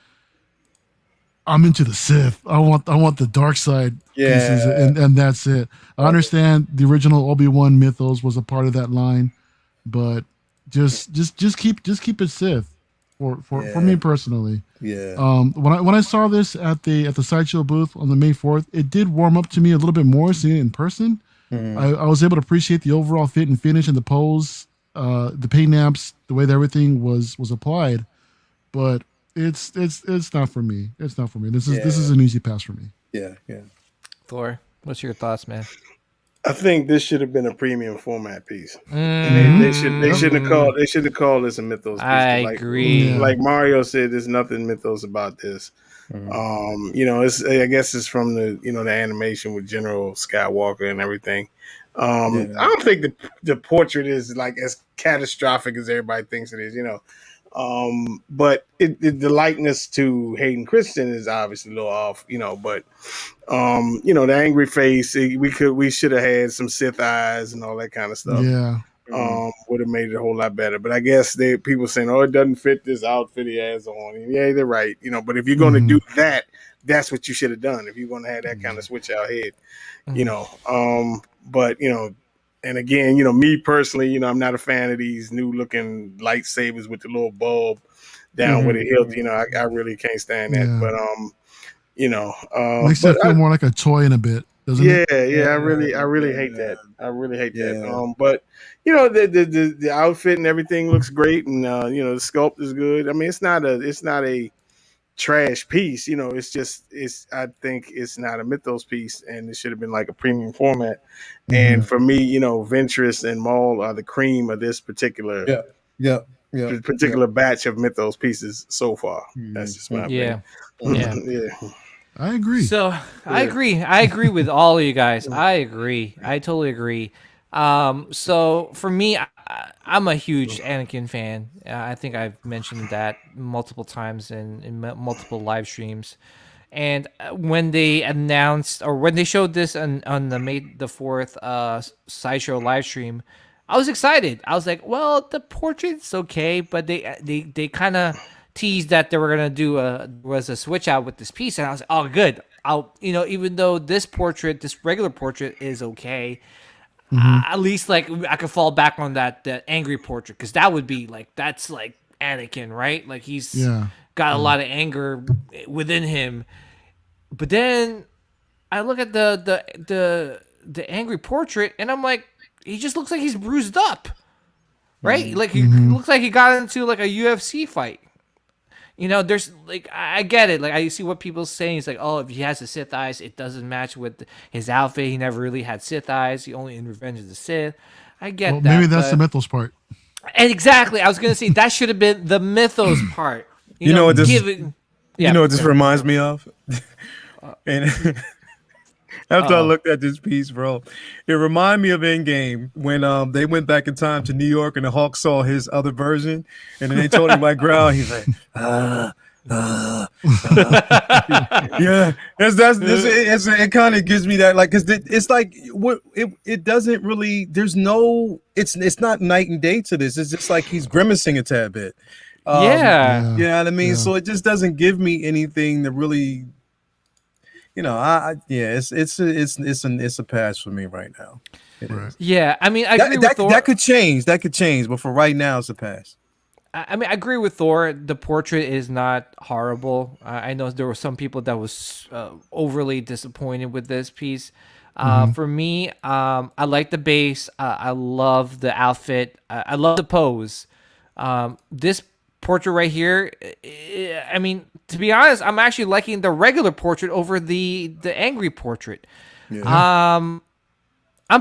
I'm into the Sith. I want the dark side pieces, and that's it. I understand the original Obi-Wan Mythos was a part of that line, but just keep it Sith for me personally. Yeah. When I saw this at the sideshow booth on the May 4th, it did warm up to me a little bit more seeing it in person. I was able to appreciate the overall fit and finish and the pose, the paint apps, the way that everything was applied, but it's not for me. It's not for me. This is an easy pass for me. Yeah. Yeah. Thor, what's your thoughts, man? I think this should have been a premium format piece. And they shouldn't have called this a Mythos piece. I agree. Like Mario said, there's nothing Mythos about this. I guess it's from the the animation with General Skywalker and everything. I don't think the portrait is like as catastrophic as everybody thinks it is. But the likeness to Hayden Christensen is obviously a little off. But the angry face, we should have had some Sith eyes and all that kind of stuff. Yeah. Would have made it a whole lot better. But I guess people saying, "Oh, it doesn't fit this outfit he has on." And yeah, they're right. But if you're going to do that, that's what you should have done. If you're going to have that kind of switch out head, But and again, me personally, I'm not a fan of these new looking lightsabers with the little bulb down with the hilt. I really can't stand that. Yeah. But makes it feel more like a toy in a bit, doesn't it? Yeah, I really hate that. I really hate that. But the outfit and everything looks great, and the sculpt is good. I mean, it's not a trash piece. I think it's not a Mythos piece, and it should have been like a premium format. And for me, Ventress and Maul are the cream of this particular batch of Mythos pieces so far. That's just my opinion. Yeah. I agree. So I agree with all of you guys. I agree. I totally agree. So for me, I'm a huge Anakin fan. I think I've mentioned that multiple times in multiple live streams. And when they announced or when they showed this on the May the 4th sideshow live stream, I was excited. I was like, well, the portrait's okay, but they kind of teased that they were gonna do was a switch out with this piece, and I was like, oh, good. Even though this regular portrait is okay, at least like I could fall back on the angry portrait, because that would be like that's like Anakin, right? Like he's got a lot of anger within him. But then I look at the angry portrait, and I'm like, he just looks like he's bruised up, right? Like he looks like he got into like a UFC fight. There's like I get it. Like I see what people saying. It's like, oh, if he has the Sith eyes, it doesn't match with his outfit. He never really had Sith eyes. He only in Revenge of the Sith. I get that. Maybe that's the Mythos part. And exactly, I was gonna say that should have been the Mythos part. You know what this reminds me of? And after I looked at this piece, bro, it reminded me of Endgame when they went back in time to New York and the Hulk saw his other version, and then they told him like growl. He's like, yeah. It kind of gives me that, like, because it's like what it doesn't really. There's no. It's not night and day to this. It's just like he's grimacing a tad bit. You know what I mean. So it just doesn't give me anything to really. It's a pass for me right now. Right. Yeah, I mean, I agree with Thor. That could change, but for right now, it's a pass. I mean, I agree with Thor. The portrait is not horrible. I know there were some people that was overly disappointed with this piece. For me, I like the base. I love the outfit. I love the pose. This portrait right here, I mean, to be honest, I'm actually liking the regular portrait over the angry portrait. I'm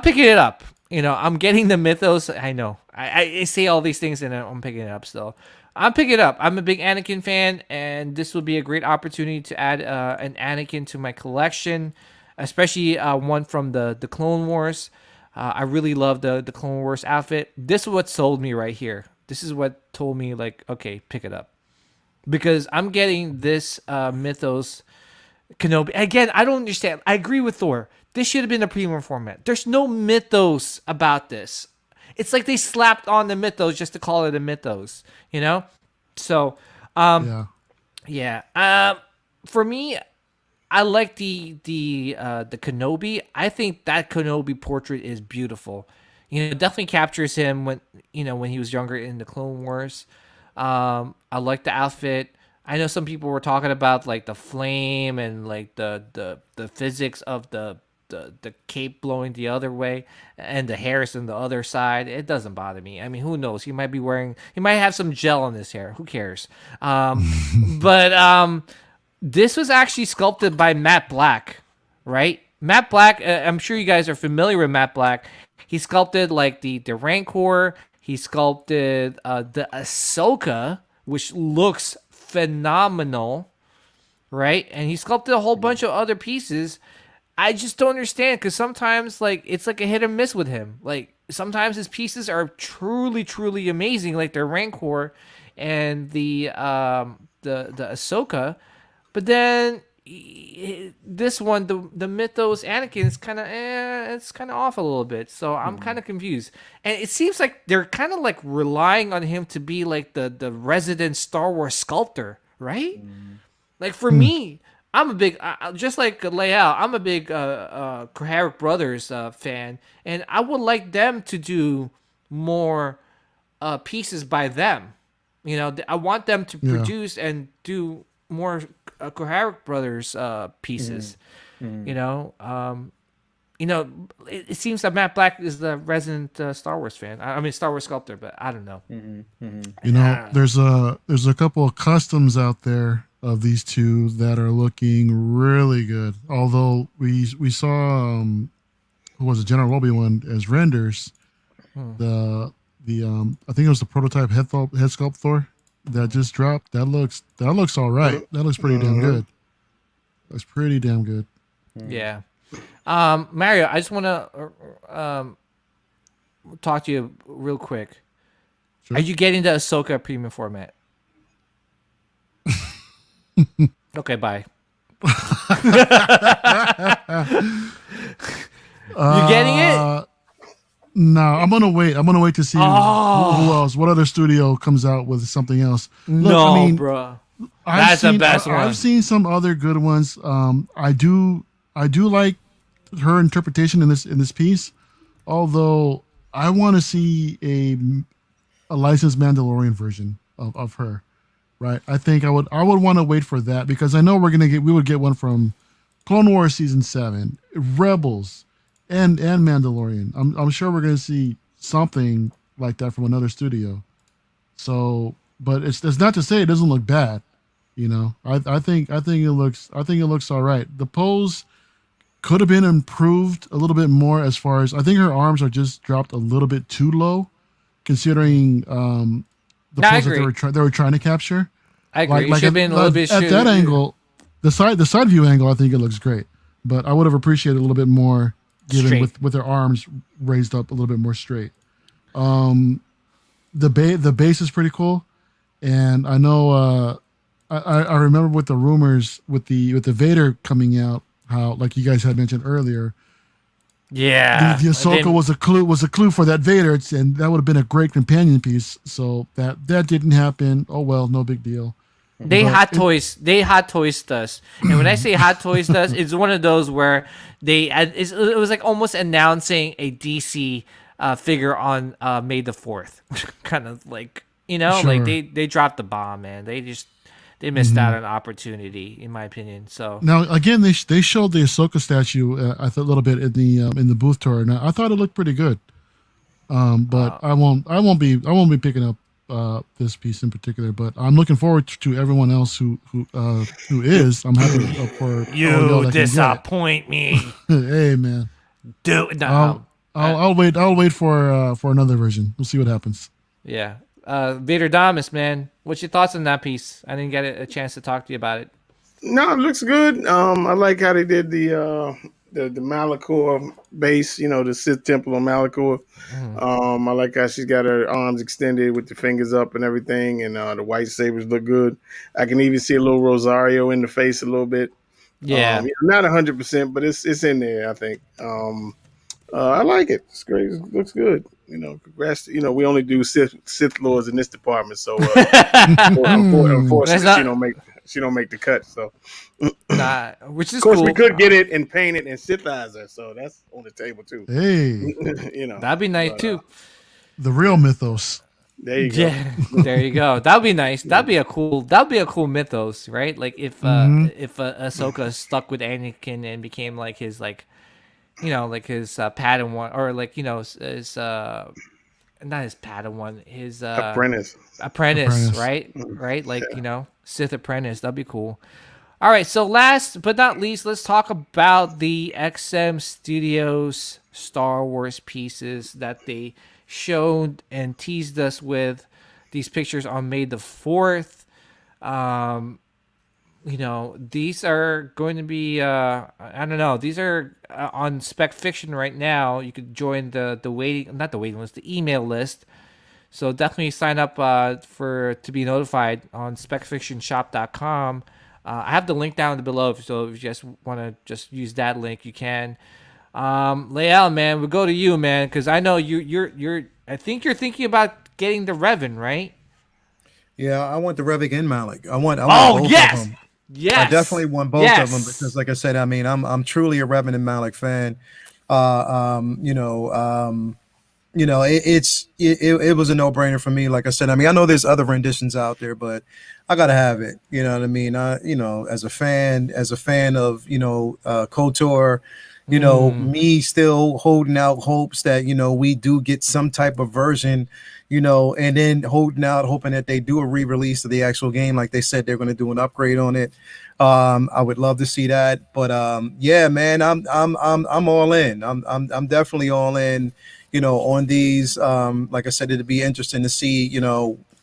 picking it up. I'm getting the Mythos. I know I say all these things and I'm picking it up still. I'm picking it up. I'm a big Anakin fan, and this will be a great opportunity to add an Anakin to my collection. especially one from the Clone Wars. I really love the Clone Wars outfit. This is what sold me right here. This is what told me like, okay, pick it up, because I'm getting this Mythos Kenobi. Again, I don't understand. I agree with Thor. This should have been a premium format. There's no mythos about this. It's like they slapped on the mythos just to call it a mythos, you know? So, yeah. For me, I like the Kenobi. I think that Kenobi portrait is beautiful. You know, it definitely captures him when he was younger in the Clone Wars. I like the outfit. I know some people were talking about like the flame and like the physics of the cape blowing the other way and the hair's on the other side. It doesn't bother me. I mean, who knows? He might have some gel in his hair. Who cares? But this was actually sculpted by Matt Black, right? Matt Black, I'm sure you guys are familiar with Matt Black. He sculpted like the Rancor. He sculpted the Ahsoka, which looks phenomenal, right? And he sculpted a whole bunch of other pieces. I just don't understand, because sometimes like it's like a hit or miss with him. Like sometimes his pieces are truly, truly amazing, like the Rancor and the Ahsoka, but then this one, the Mythos Anakin is kind of it's kind of off a little bit. So I'm kind of confused, and it seems like they're kind of like relying on him to be like the resident Star Wars sculptor, right? Like for me, I'm a big, just like Layout, I'm a big Koharic Brothers fan, and I would like them to do more pieces by them. You know, I want them to produce and do more Koharic Brothers pieces. You know, it seems that Matt Black is the resident Star Wars fan. I mean, Star Wars sculptor, but I don't know. You know, there's a couple of customs out there of these two that are looking really good. Although we saw who was it, General Obi-Wan as renders. The I think it was the prototype head sculpt Thor that just dropped. That looks all right. That looks pretty damn good. That's pretty damn good. Yeah. Mario, I just want to talk to you real quick. Sure. Are you getting the Ahsoka premium format? Okay, bye. You getting it? No, I'm gonna wait. I'm gonna wait to see who else, what other studio comes out with something else. Look, bro. That's the best one. I've seen some other good ones. I do like her interpretation in this piece, although I want to see a licensed Mandalorian version of her. Right, I think I would want to wait for that, because I know we would get one from Clone Wars season 7, Rebels, and Mandalorian. I'm sure we're gonna see something like that from another studio. So, but it's not to say it doesn't look bad. You know, I think it looks all right. The pose could have been improved a little bit more, as far as I think her arms are just dropped a little bit too low, considering the pose that they were trying to capture. I agree. It should have been a little bit at that angle. The side view angle, I think it looks great, but I would have appreciated a little bit more given with their arms raised up a little bit more straight. The base is pretty cool, and I know I remember with the rumors with the Vader coming out, how, like you guys had mentioned earlier. Yeah, the Ahsoka was a clue for that Vader, and that would have been a great companion piece. So that didn't happen. Oh well, no big deal. They hot toys us, and when I say hot toys us, it's one of those where it was like almost announcing a DC figure on May the 4th, kind of like, you know, Sure. like they dropped the bomb, man. They missed out on an opportunity, in my opinion. So now again, they showed the Ahsoka statue I thought a little bit in the booth tour. Now I thought it looked pretty good, but I won't be picking up this piece in particular. But I'm looking forward to everyone else who is. I'm happy for you disappoint me. Hey man, I'll wait for another version. We'll see what happens. Yeah. Vader Damas, man, what's your thoughts on that piece? I didn't get a chance to talk to you about it. No, it looks good. I like how they did the the Malachor base, the Sith Temple on Malachor. Mhm. I like how she's got her arms extended with the fingers up and everything, and the white sabers look good. I can even see a little Rosario in the face a little bit. Yeah. Not 100%, but it's in there. I think. I like it. It's great. It looks good. Congrats. We only do Sith lords in this department, so That's unfortunately, not she don't make the cut. So, nah, which is of course, cool. we could get it and paint it and Sithize her, so that's on the table too. Hey, That'd be nice but, too. the real mythos. There you go. Yeah, there you go. That'd be nice. That'd be a cool mythos, right? Like if Ahsoka stuck with Anakin and became like his like his Padawan, or like his not his Padawan, his Apprentice. apprentice, Apprentice. right? Right? Like, Sith apprentice. That'd be cool. All right, so last but not least, let's talk about the XM Studios Star Wars pieces that they showed and teased us with these pictures on May the 4th. These are going to be I don't know, these are on Spec Fiction right now. You could join the waiting, not the waiting list, the email list. So definitely sign up to be notified on specfictionshop.com. I have the link down below, so if you just want to just use that link, you can. Lael, man, we'll go to you, man, because I know you're. I think you're thinking about getting the Revan, right? Yeah, I want the Revic and Malik. I want Oh both yes, of them. yes. I definitely want both yes. of them because, like I said, I mean, I'm truly a Revan and Malik fan. It was a no brainer for me. Like I said, I mean, I know there's other renditions out there, but I gotta have it. You know what I mean? As a fan of KOTOR, me still holding out hopes that we do get some type of version, and then hoping that they do a re-release of the actual game, like they said they're going to do an upgrade on it. I would love to see that, but yeah, man, I'm all in. I'm definitely all in. On these, like I said, it'd be interesting to see,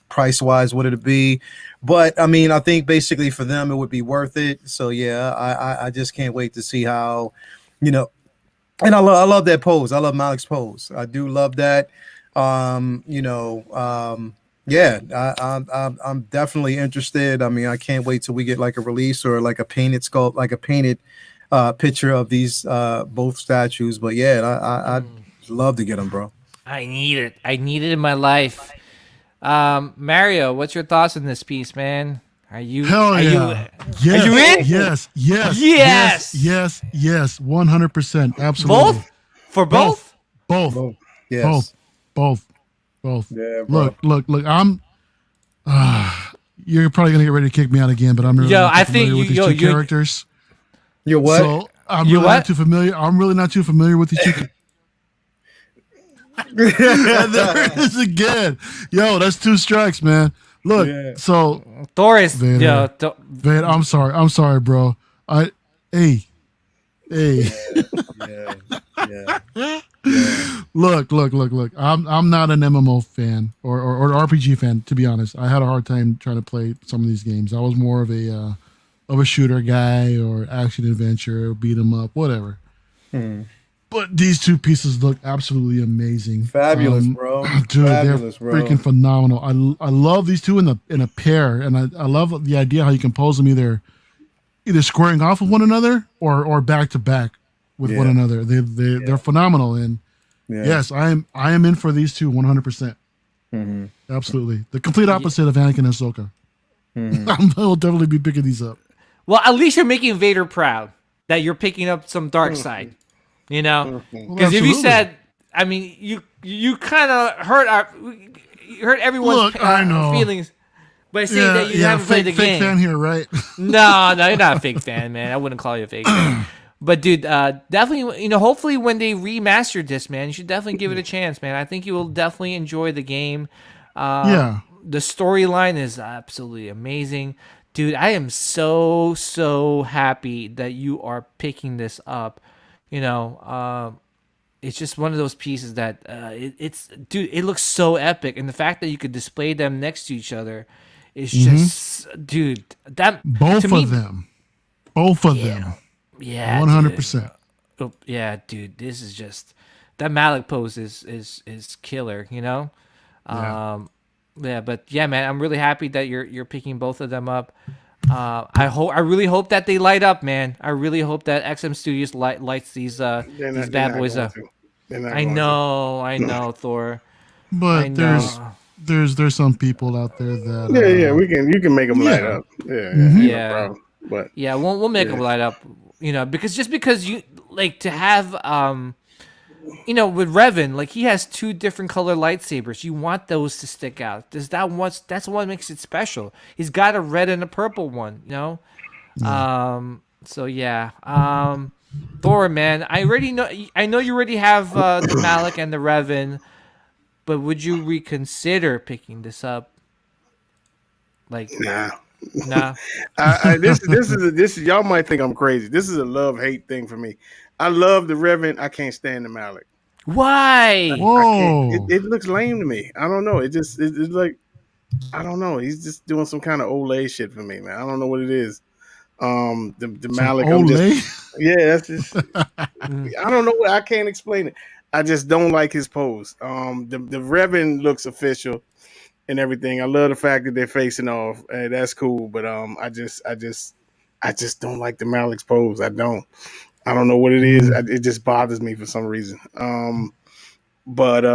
price wise, what it'd be. But I mean, I think basically for them, it would be worth it. So yeah, I just can't wait to see how, and I love that pose. I love Malik's pose. I do love that. Yeah, I'm definitely interested. I mean, I can't wait till we get like a release or like a painted sculpt, like a painted picture of these both statues. But yeah, I'd love to get them, bro. I need it. I need it in my life. Mario, what's your thoughts on this piece, man? Are you? Hell are yeah! You, Yes, are you in? yes, yes, Yes! yes, 100%, absolutely. Both? For both? Both. Both. Yes. Both. Yeah, bro. Look. I'm. You're probably gonna get ready to kick me out again, but I'm really not I too think familiar with these two characters. You're what? So I'm You really what? not too familiar. I'm really not too familiar with these two. And there it is again. Yo, that's 2 strikes, man. Look, Yeah. so Doris, Vader. Vader, I'm sorry, bro. Hey. Yeah. Look. I'm not an MMO fan or RPG fan, to be honest. I had a hard time trying to play some of these games. I was more of a shooter guy or action adventure, beat 'em up, whatever. But these 2 pieces look absolutely amazing. Fabulous, bro. Dude, Fabulous, they're bro. freaking phenomenal. I love these 2 in a pair, and I love the idea how you can pose them either squaring off with one another or back to back with one another. They're phenomenal, and yes, I am in for these 2 100%. Absolutely, the complete opposite of Anakin and Ahsoka. I will definitely be picking these up. Well, at least you're making Vader proud that you're picking up some dark side. Because if you said, I mean, you kind of hurt everyone's I know. feelings by saying that you haven't played the fake game. fan here, right? No, you're not a fake fan, man. I wouldn't call you a fake fan. But dude, definitely, hopefully when they remastered this, man, you should definitely give it a chance, man. I think you will definitely enjoy the game. Yeah. The storyline is absolutely amazing. Dude, I am so happy that you are picking this up. It's just one of those pieces that it looks so epic, and the fact that you could display them next to each other is just, dude, that Both of them. yeah, 100%. Oh, yeah, dude, this is just that Malik pose is killer, you know. Yeah. Um, yeah, but yeah, man, I'm really happy that you're picking both of them up. I really hope that they light up, man. I really hope that XM Studios lights these They're bad not boys going up. to. They're not going to. I know, Thor. I But know. there's some people out there that Yeah, we can. You can make them light yeah. up. Yeah, ain't Hmm. no Yeah, problem. But yeah, we'll make yeah, them light up. You know, because just because you like to have you know, with Revan, like he has two different color lightsabers. You want those to stick out. Does that what's that's what makes it special. He's got a red and a purple one, you know? Yeah. So yeah. Thor, man, I know you already have the Malik and the Revan, but would you reconsider picking this up? Like, nah. nah. This is y'all might think I'm crazy. This is a love hate thing for me. I love the Reverend. I can't stand the Malik. Why? I can't. Whoa. It looks lame to me. I don't know. It's like I don't know. He's just doing some kind of Olay shit for me, man. I don't know what it is. The Some Malik. I'm just Olay. yeah. That's just Mm, I don't know. I can't explain it. I just don't like his pose. The Reverend looks official and everything. I love the fact that they're facing off. That's cool. But I just don't like the Malik's pose. I don't. I don't know what it is. Mm. It just bothers me for some reason. But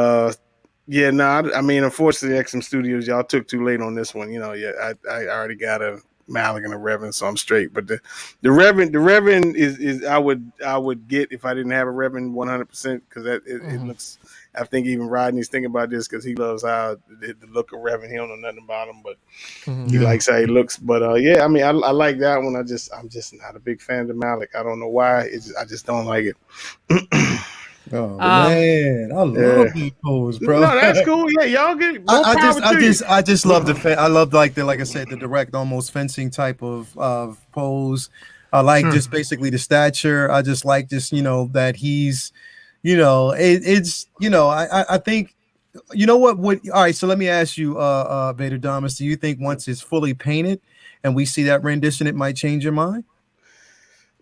yeah, no, I mean, unfortunately, XM Studios, y'all took too late on this one. You know, yeah, I already got a Malik and a Reverend, so I'm straight. But the Reverend is I would get if I didn't have a Reverend 100% because it mhm, looks. I think even Rodney's thinking about this because he loves how the look of Reverend. He don't know nothing about him, but mhm. he Yeah. likes how he looks. But yeah, I mean, I like that one. I'm just not a big fan of Malik. I don't know why. I just don't like it. Oh Um, man, I Yeah. love that pose, bro. No, that's cool. Yeah, y'all get more I power to you. I just love I love like I said, the direct, almost fencing type of pose. I like Sure. just basically the stature. I just like just that he's, it's I think what would all right. So let me ask you, Vader Damas, do you think once it's fully painted and we see that rendition, it might change your mind?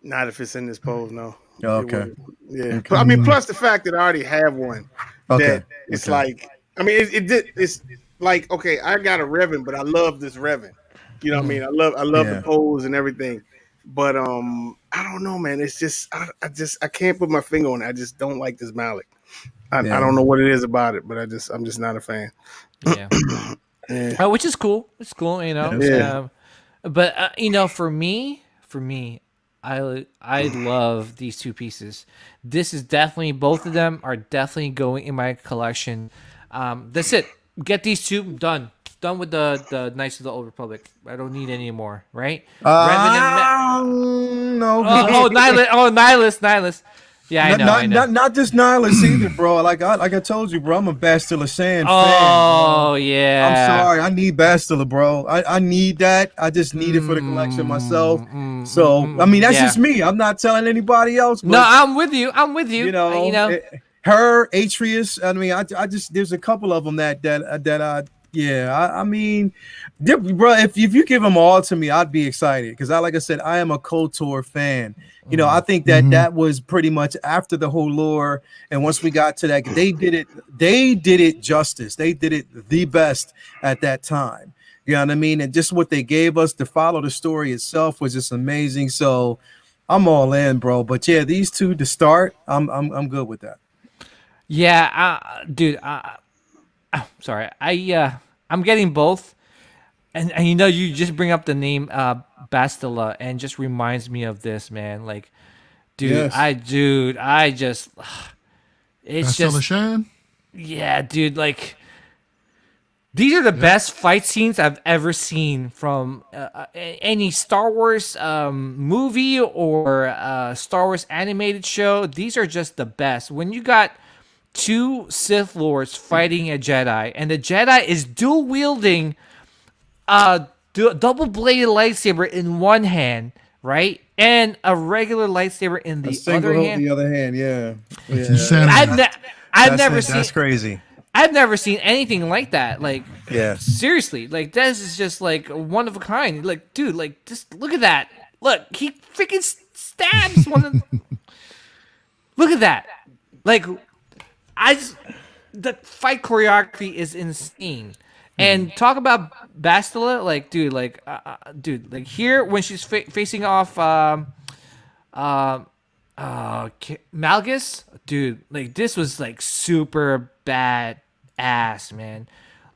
Not if it's in this pose, no. Oh, It okay, wouldn't. Yeah. okay, I mean, Mm. plus the fact that I already have one okay, that it's okay. like, I mean, it's like, okay, I got a Revan, but I love this Revan. You know what I mhm. mean? I love the Yeah, pose and everything. But I don't know, man. It's just I can't put my finger on it. I just don't like this Malik. I yeah, don't know what it is about it, but I'm just not a fan. Yeah. Yeah. Which is cool. It's cool, you know. that's Yeah. cool. But you know, for me, I love these two pieces. This is definitely both of them are definitely going in my collection. That's it. Get these two done. Done with the Knights of the Old Republic. I don't need any more. Right? Revan and No, because Nihilus. Yeah, I know, I know. not just Nihilus either, bro. Like I told you, bro. I'm a Bastilla Sand fan, bro. Oh I'm yeah. sorry. I need Bastilla, bro. I need that. I just need it for the collection myself. So I mean, that's just Yeah. me. I'm not telling anybody else, No, but I'm with you. I'm with you. you know, You know. her Atreus. I mean, I just there's a couple of them that I yeah. I mean, bro, if you give them all to me, I'd be excited because like I said, I am a KOTOR fan. I think that Hmm. that was pretty much after the whole lore, and once we got to that, they did it justice. They did it the best at that time. You know what I mean? And just what they gave us to follow the story itself was just amazing. So I'm all in, bro. But yeah, these two to start, I'm good with that. Yeah, dude. Sorry. I'm getting both, and you know, you just bring up the name Bastila, and just reminds me of this, man. Like, Yes. I just, it's That's still a just, Shan. yeah, dude. Like, these are the best fight scenes I've ever seen from any Star Wars movie or Star Wars animated show. These are just the best. When you got two Sith Lords fighting a Jedi, and the Jedi is dual wielding a double bladed lightsaber in one hand, right? And a regular lightsaber in A the single other hold hand. the other hand, yeah. It's Yeah. I've, insanity. ne- I've never seen. That's crazy. I've never seen anything like that. Like, Yeah. seriously, like this is just like one of a kind. Like, dude, like just look at that. Look, he freaking stabs one of. look at that. Like, the fight choreography is insane. And talk about Bastila, like, dude, like here when she's facing off Malgus, dude, like this was like super bad ass, man.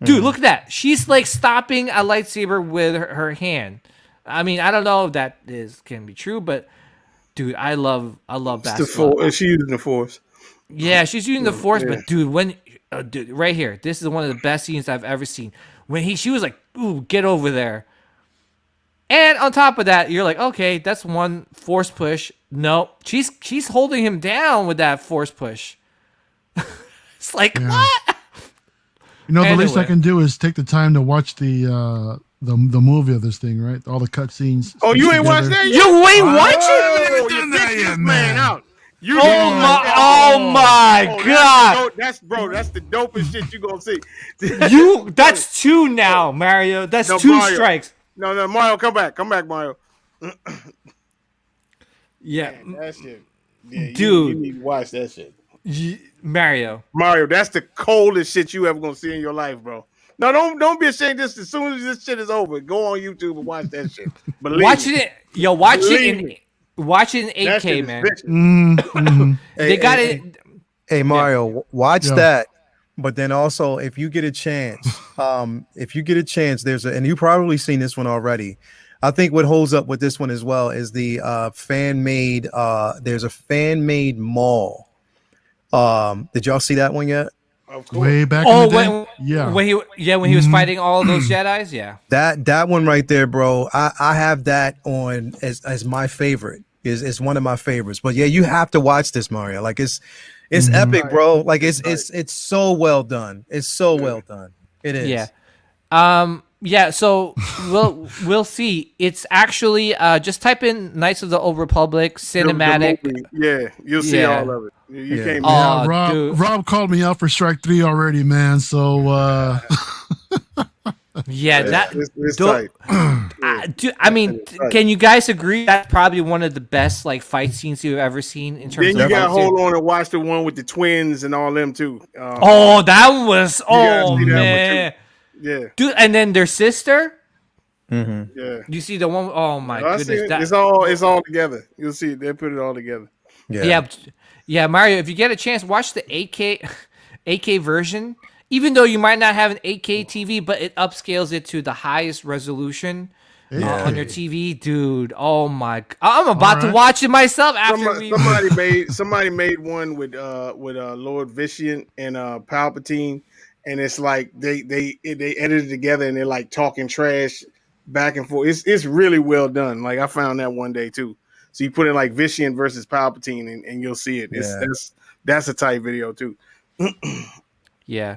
Dude, look at that. She's like stopping a lightsaber with her hand. I mean, I don't know if that can be true, but dude, I love Bastila. Is she using the Force? Yeah, she's using the Force, but dude, dude, right here, this is one of the best scenes I've ever seen. When she was like, "Ooh, get over there," and on top of that, you're like, "Okay, that's one Force push." No, she's holding him down with that Force push. It's like what? You know, the least I Anyway. can do is take the time to watch the movie of this thing, right? All the cutscenes. Oh, you ain't watched that yet? You ain't watching? Oh, done you that kicked yet, this man. out. You Oh didn't my! watch that. Oh my God! That's the dopest shit you gonna see. That's two now, Mario. That's No, two Mario. strikes. No, Mario, come back, Mario. Yeah, Man, that shit, yeah, Dude. you need to watch that shit. Mario. Mario, that's the coldest shit you ever gonna see in your life, bro. No, don't be ashamed. This as soon as this shit is over, go on YouTube and watch that shit. Believe Watching me. it, yo, watch Believe it me. watch it in That 8K, shit is man. vicious. They got it. Hey Mario, watch Yeah. that. But then also, if you get a chance, there's and you've probably seen this one already. I think what holds up with this one as well is the fan made. There's a fan made mall. Did y'all see that one yet? Of course. Way back Oh, in the day. when he was fighting all of those Jedi's, yeah. That one right there, bro. I have that on as my favorite. Is one of my favorites. But yeah, you have to watch this, Mario. Like it's epic, bro. Like it's so well done. It's so well done. It is. Yeah. Yeah, so we'll see. It's actually just type in Knights of the Old Republic cinematic. The movie, yeah, you'll see Yeah. all of it. You Yeah. can't. Oh, Yeah, dude. Rob called me out for Strike 3 already, man. So Yeah, that it's don't- tight. dude, I mean, can you guys agree that's probably one of the best like fight scenes you've ever seen in terms Then you of got to fight scene? hold on and watch the one with the twins and all them too. Oh, that was gotta oh see that one, too. man. Yeah, Dude, and then their sister, yeah. you see the one oh my I see goodness. it. That, It's all together. You'll see they put it all together. yeah, Mario, if you get a chance, watch the 8K version. Even though you might not have an 8K TV, but it upscales it to the highest resolution on your TV, dude. Oh my! I'm about to watch it myself after we. Somebody made one with Lord Vitian and Palpatine, and it's like they edited it together and they're like talking trash back and forth. It's really well done. Like I found that one day too. So you put in like Vitian versus Palpatine and you'll see it. That's a tight video too. Yeah.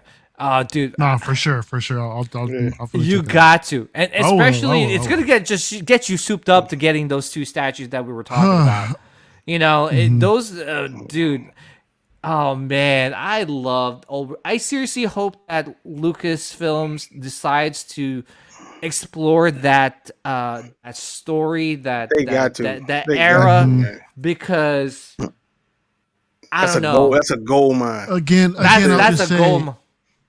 Dude, no, for sure. I'll fully you check it out. got to, and especially I it's will. gonna get you souped up to getting those two statues that we were talking about. You know, those dude. Oh man, I seriously hope that Lucasfilms decides to explore that story that They got to. that They got era to. because I That's don't a know. gold. That's a gold mine. Again, That's I'll a just say, goal.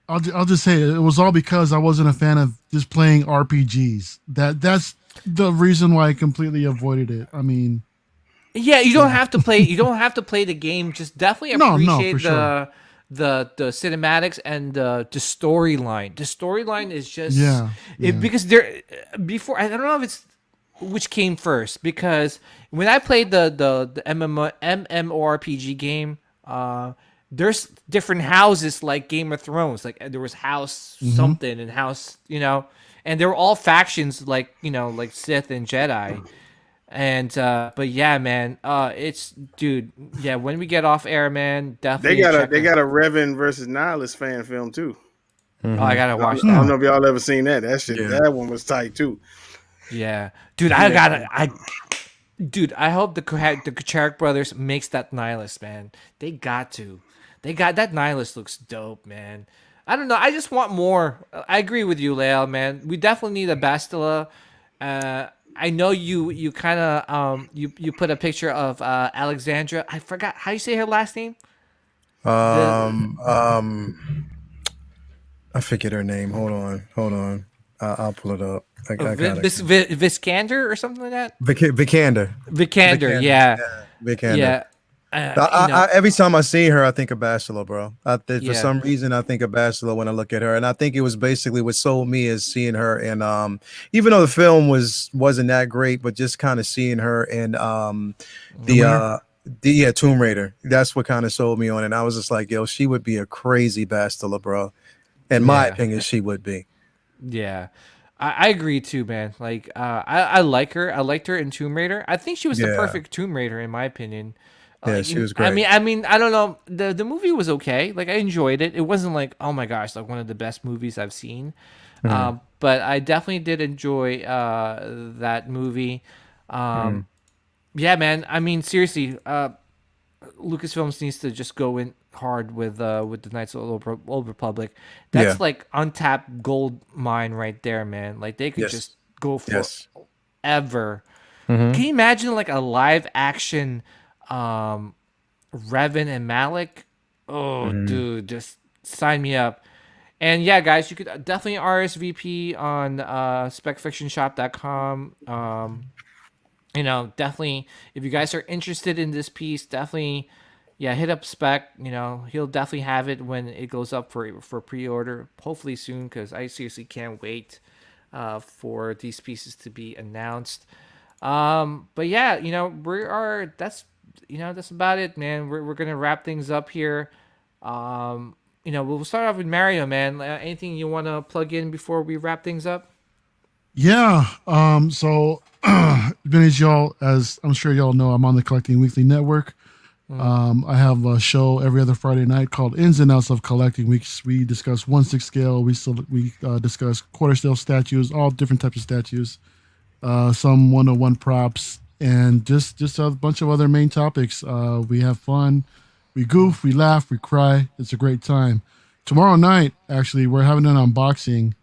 I'll just say it was all because I wasn't a fan of just playing RPGs. That's the reason why I completely avoided it. I mean, Yeah, you don't have to play. You don't have to play the game. Just definitely No, appreciate for sure. the cinematics and the storyline. The storyline is just Yeah. because there before I don't know if it's which came first because when I played the MMORPG game, there's different houses like Game of Thrones. Like there was house something and house and they were all factions like like Sith and Jedi. And but yeah, man, it's dude. Yeah, when we get off air, man, definitely. They got a Revan versus Nihilus fan film too. Oh, I gotta watch I that. don't know if y'all ever seen that. That shit. Yeah. That one was tight too. Yeah, dude, dude, I hope the Kucharik brothers makes that Nihilus, man. They got to. That Nihilus looks dope, man. I don't know. I just want more. I agree with you, Leal, man. We definitely need a Bastila. I know you kind of you put a picture of Alexandra. I forgot how you say her last name. The Um, um, I forget her name. Hold on. I'll pull it up. I got it. Viscander or something like that. Vikander. Vikander, Vikander. yeah, Yeah, Vikander. yeah. You know, Every time I see her, I think of Bachelor, bro. For yeah, some reason, I think of Bachelor when I look at her, and I think it was basically what sold me is seeing her. And even though the film wasn't that great, but just kind of seeing her in Tomb the Raider? uh the yeah Tomb Raider. That's what kind of sold me on it. And I was just like, yo, she would be a crazy Bachelor, bro. In my yeah. opinion, she would be. Yeah, I agree too, man. Like, I like her. I liked her in Tomb Raider. I think she was the Yeah, perfect Tomb Raider in my opinion. yeah, she was I great. mean, I don't know. The movie was okay. Like, I enjoyed it. It wasn't like, oh my gosh, like one of the best movies I've seen. Mhm, But I definitely did enjoy that movie. mhm. Yeah, man. I mean, seriously, Lucasfilms needs to just go in hard with the Knights of the Old Republic. Yeah. That's like untapped gold mine right there, man. Like they could just Yes. go for Yes. ever. Hmm. Can you imagine like a live action um Revan and Malik? Oh, Hmm. dude, just sign me up. And yeah, guys, you could definitely RSVP on specfictionshop.com. Definitely if you guys are interested in this piece, definitely yeah, hit up Spec. He'll definitely have it when it goes up for pre-order, hopefully soon, because I seriously can't wait for these pieces to be announced. But yeah, that's about it, man. We're gonna wrap things up here. We'll start off with Mario, man. Anything you want to plug in before we wrap things up? Yeah. So, as I'm sure y'all know, I'm on the Collecting Weekly Network. I have a show every other Friday night called Ins and Outs of Collecting. We discuss 1/6 scale. We discuss quarter scale statues, all different types of statues. Some 101 props, and just a bunch of other main topics. We have fun, we goof, we laugh, we cry. It's a great time. Tomorrow night, actually, we're having an unboxing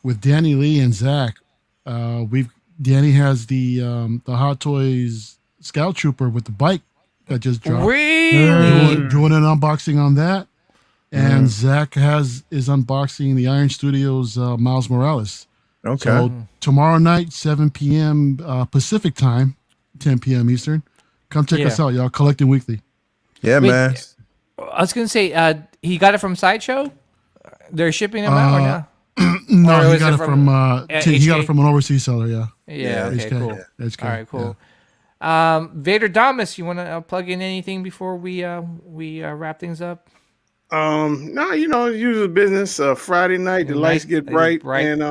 with Danny Lee and Zach. We've Danny has the Hot Toys Scout Trooper with the bike that just dropped. Really? Doing an unboxing on that, and Mm. Zach is unboxing the Iron Studios Miles Morales. Okay. So tomorrow night, 7 p.m. Pacific time, 10 p.m. Eastern. Come check Yeah. us out, y'all. Collecting Weekly. Yeah, man. Wait, I was gonna say, he got it from Sideshow. They're shipping them out or Uh, no? no, Or he was got it it from from he got it HK? from an overseas seller. Yeah, Yeah. Yeah. Okay. HK. Cool. HK. All right. Yeah. Cool. Vader Damas, you want to plug in anything before we wrap things up? No, usual business. Friday night, the lights Night, get bright, bright. and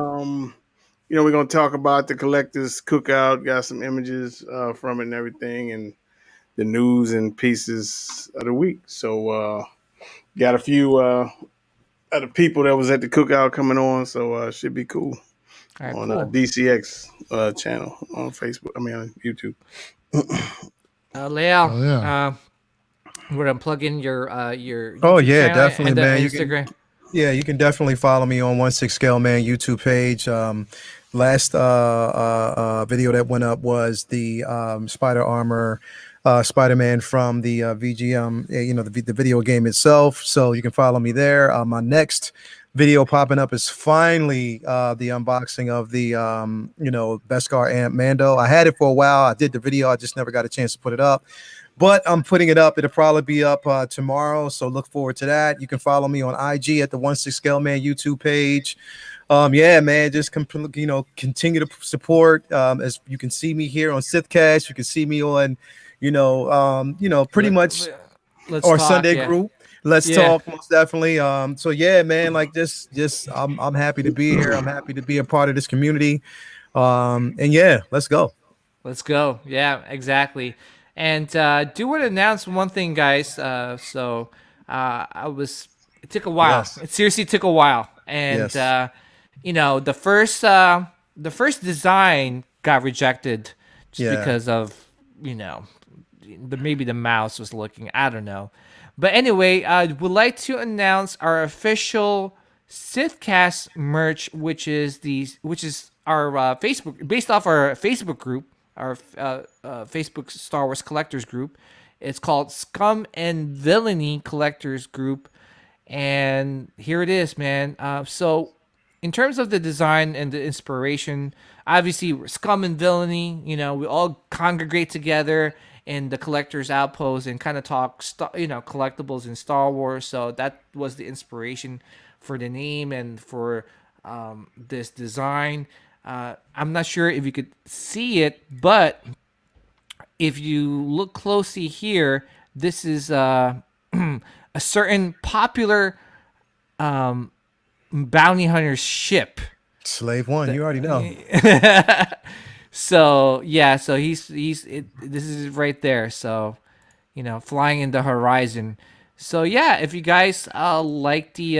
we're gonna talk about the collectors cookout. Got some images from it and everything, and the news and pieces of the week. So got a few other people that was at the cookout coming on, so should be cool All right. on Cool. DCX channel on Facebook. I mean on YouTube. Leal, Oh yeah. we're gonna plug in your Oh YouTube yeah, channel definitely, and the man. Instagram. You can definitely follow me on 1/6 Scale Man YouTube page. Last video that went up was the Spider Armor Spider-Man from the VGM, the video game itself. So you can follow me there. My next video popping up is finally the unboxing of the Beskar Amp Mando. I had it for a while. I did the video. I just never got a chance to put it up. But I'm putting it up. It'll probably be up tomorrow. So look forward to that. You can follow me on IG at the 1/6 Scale Man YouTube page. Yeah, man, just continue to support. As you can see me here on Sithcast, you can see me on, pretty Let, much let's our talk. Sunday Yeah. group. Let's Yeah. talk, most definitely. So yeah, man, like just I'm happy to be here. I'm happy to be a part of this community. And yeah, let's go. Let's go. Yeah, exactly. And do want to announce one thing, guys. It took a while. Yes. It seriously took a while. And, Yes. the first design got rejected just Yeah. because of, maybe the mouse was looking. I don't know. But anyway, I would like to announce our official Sithcast merch, which is Facebook, based off our Facebook group, our Facebook Star Wars collectors group. It's called Scum and Villainy Collectors Group, and here it is, man. So, in terms of the design and the inspiration, obviously Scum and Villainy, we all congregate together in the collectors outpost and kind of talk, collectibles in Star Wars. So that was the inspiration for the name and for this design. I'm not sure if you could see it, but if you look closely here, this is a certain popular bounty hunter's ship. Slave One, you already know. So yeah, so this is right there. So, flying in the horizon. So yeah, if you guys like the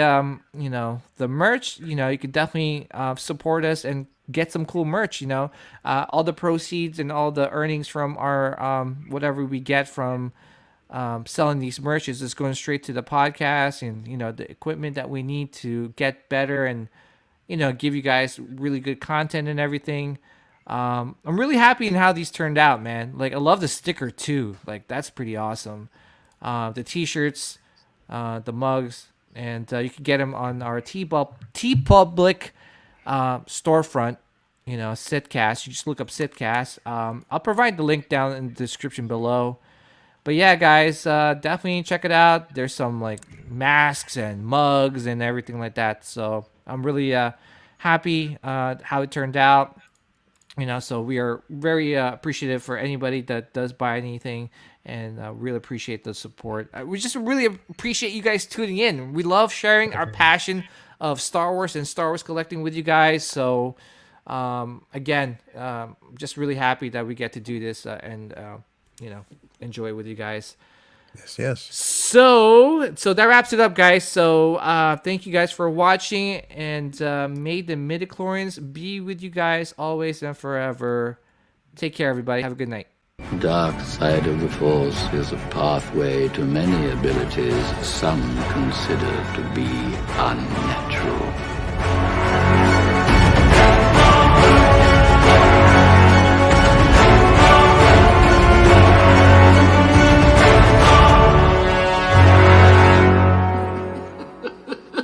the merch, you could definitely support us and get some cool merch. All the proceeds and all the earnings from our whatever we get from selling these merch is just going straight to the podcast and the equipment that we need to get better and give you guys really good content and everything. I'm really happy in how these turned out, man. Like, I love the sticker too. Like, that's pretty awesome. The t-shirts, the mugs, and you can get them on our T-Public storefront. Sitcast. You just look up Sitcast. I'll provide the link down in the description below. But yeah, guys, definitely check it out. There's some like masks and mugs and everything like that. So I'm really happy how it turned out. So we are very appreciative for anybody that does buy anything, and really appreciate the support. We just really appreciate you guys tuning in. We love sharing our passion of Star Wars and Star Wars collecting with you guys. So again, just really happy that we get to do this and enjoy it with you guys. Yes. So that wraps it up, guys. So thank you guys for watching, and may the midichlorians be with you guys always and forever. Take care, everybody. Have a good night. The dark side of the Force is a pathway to many abilities some consider to be unnatural.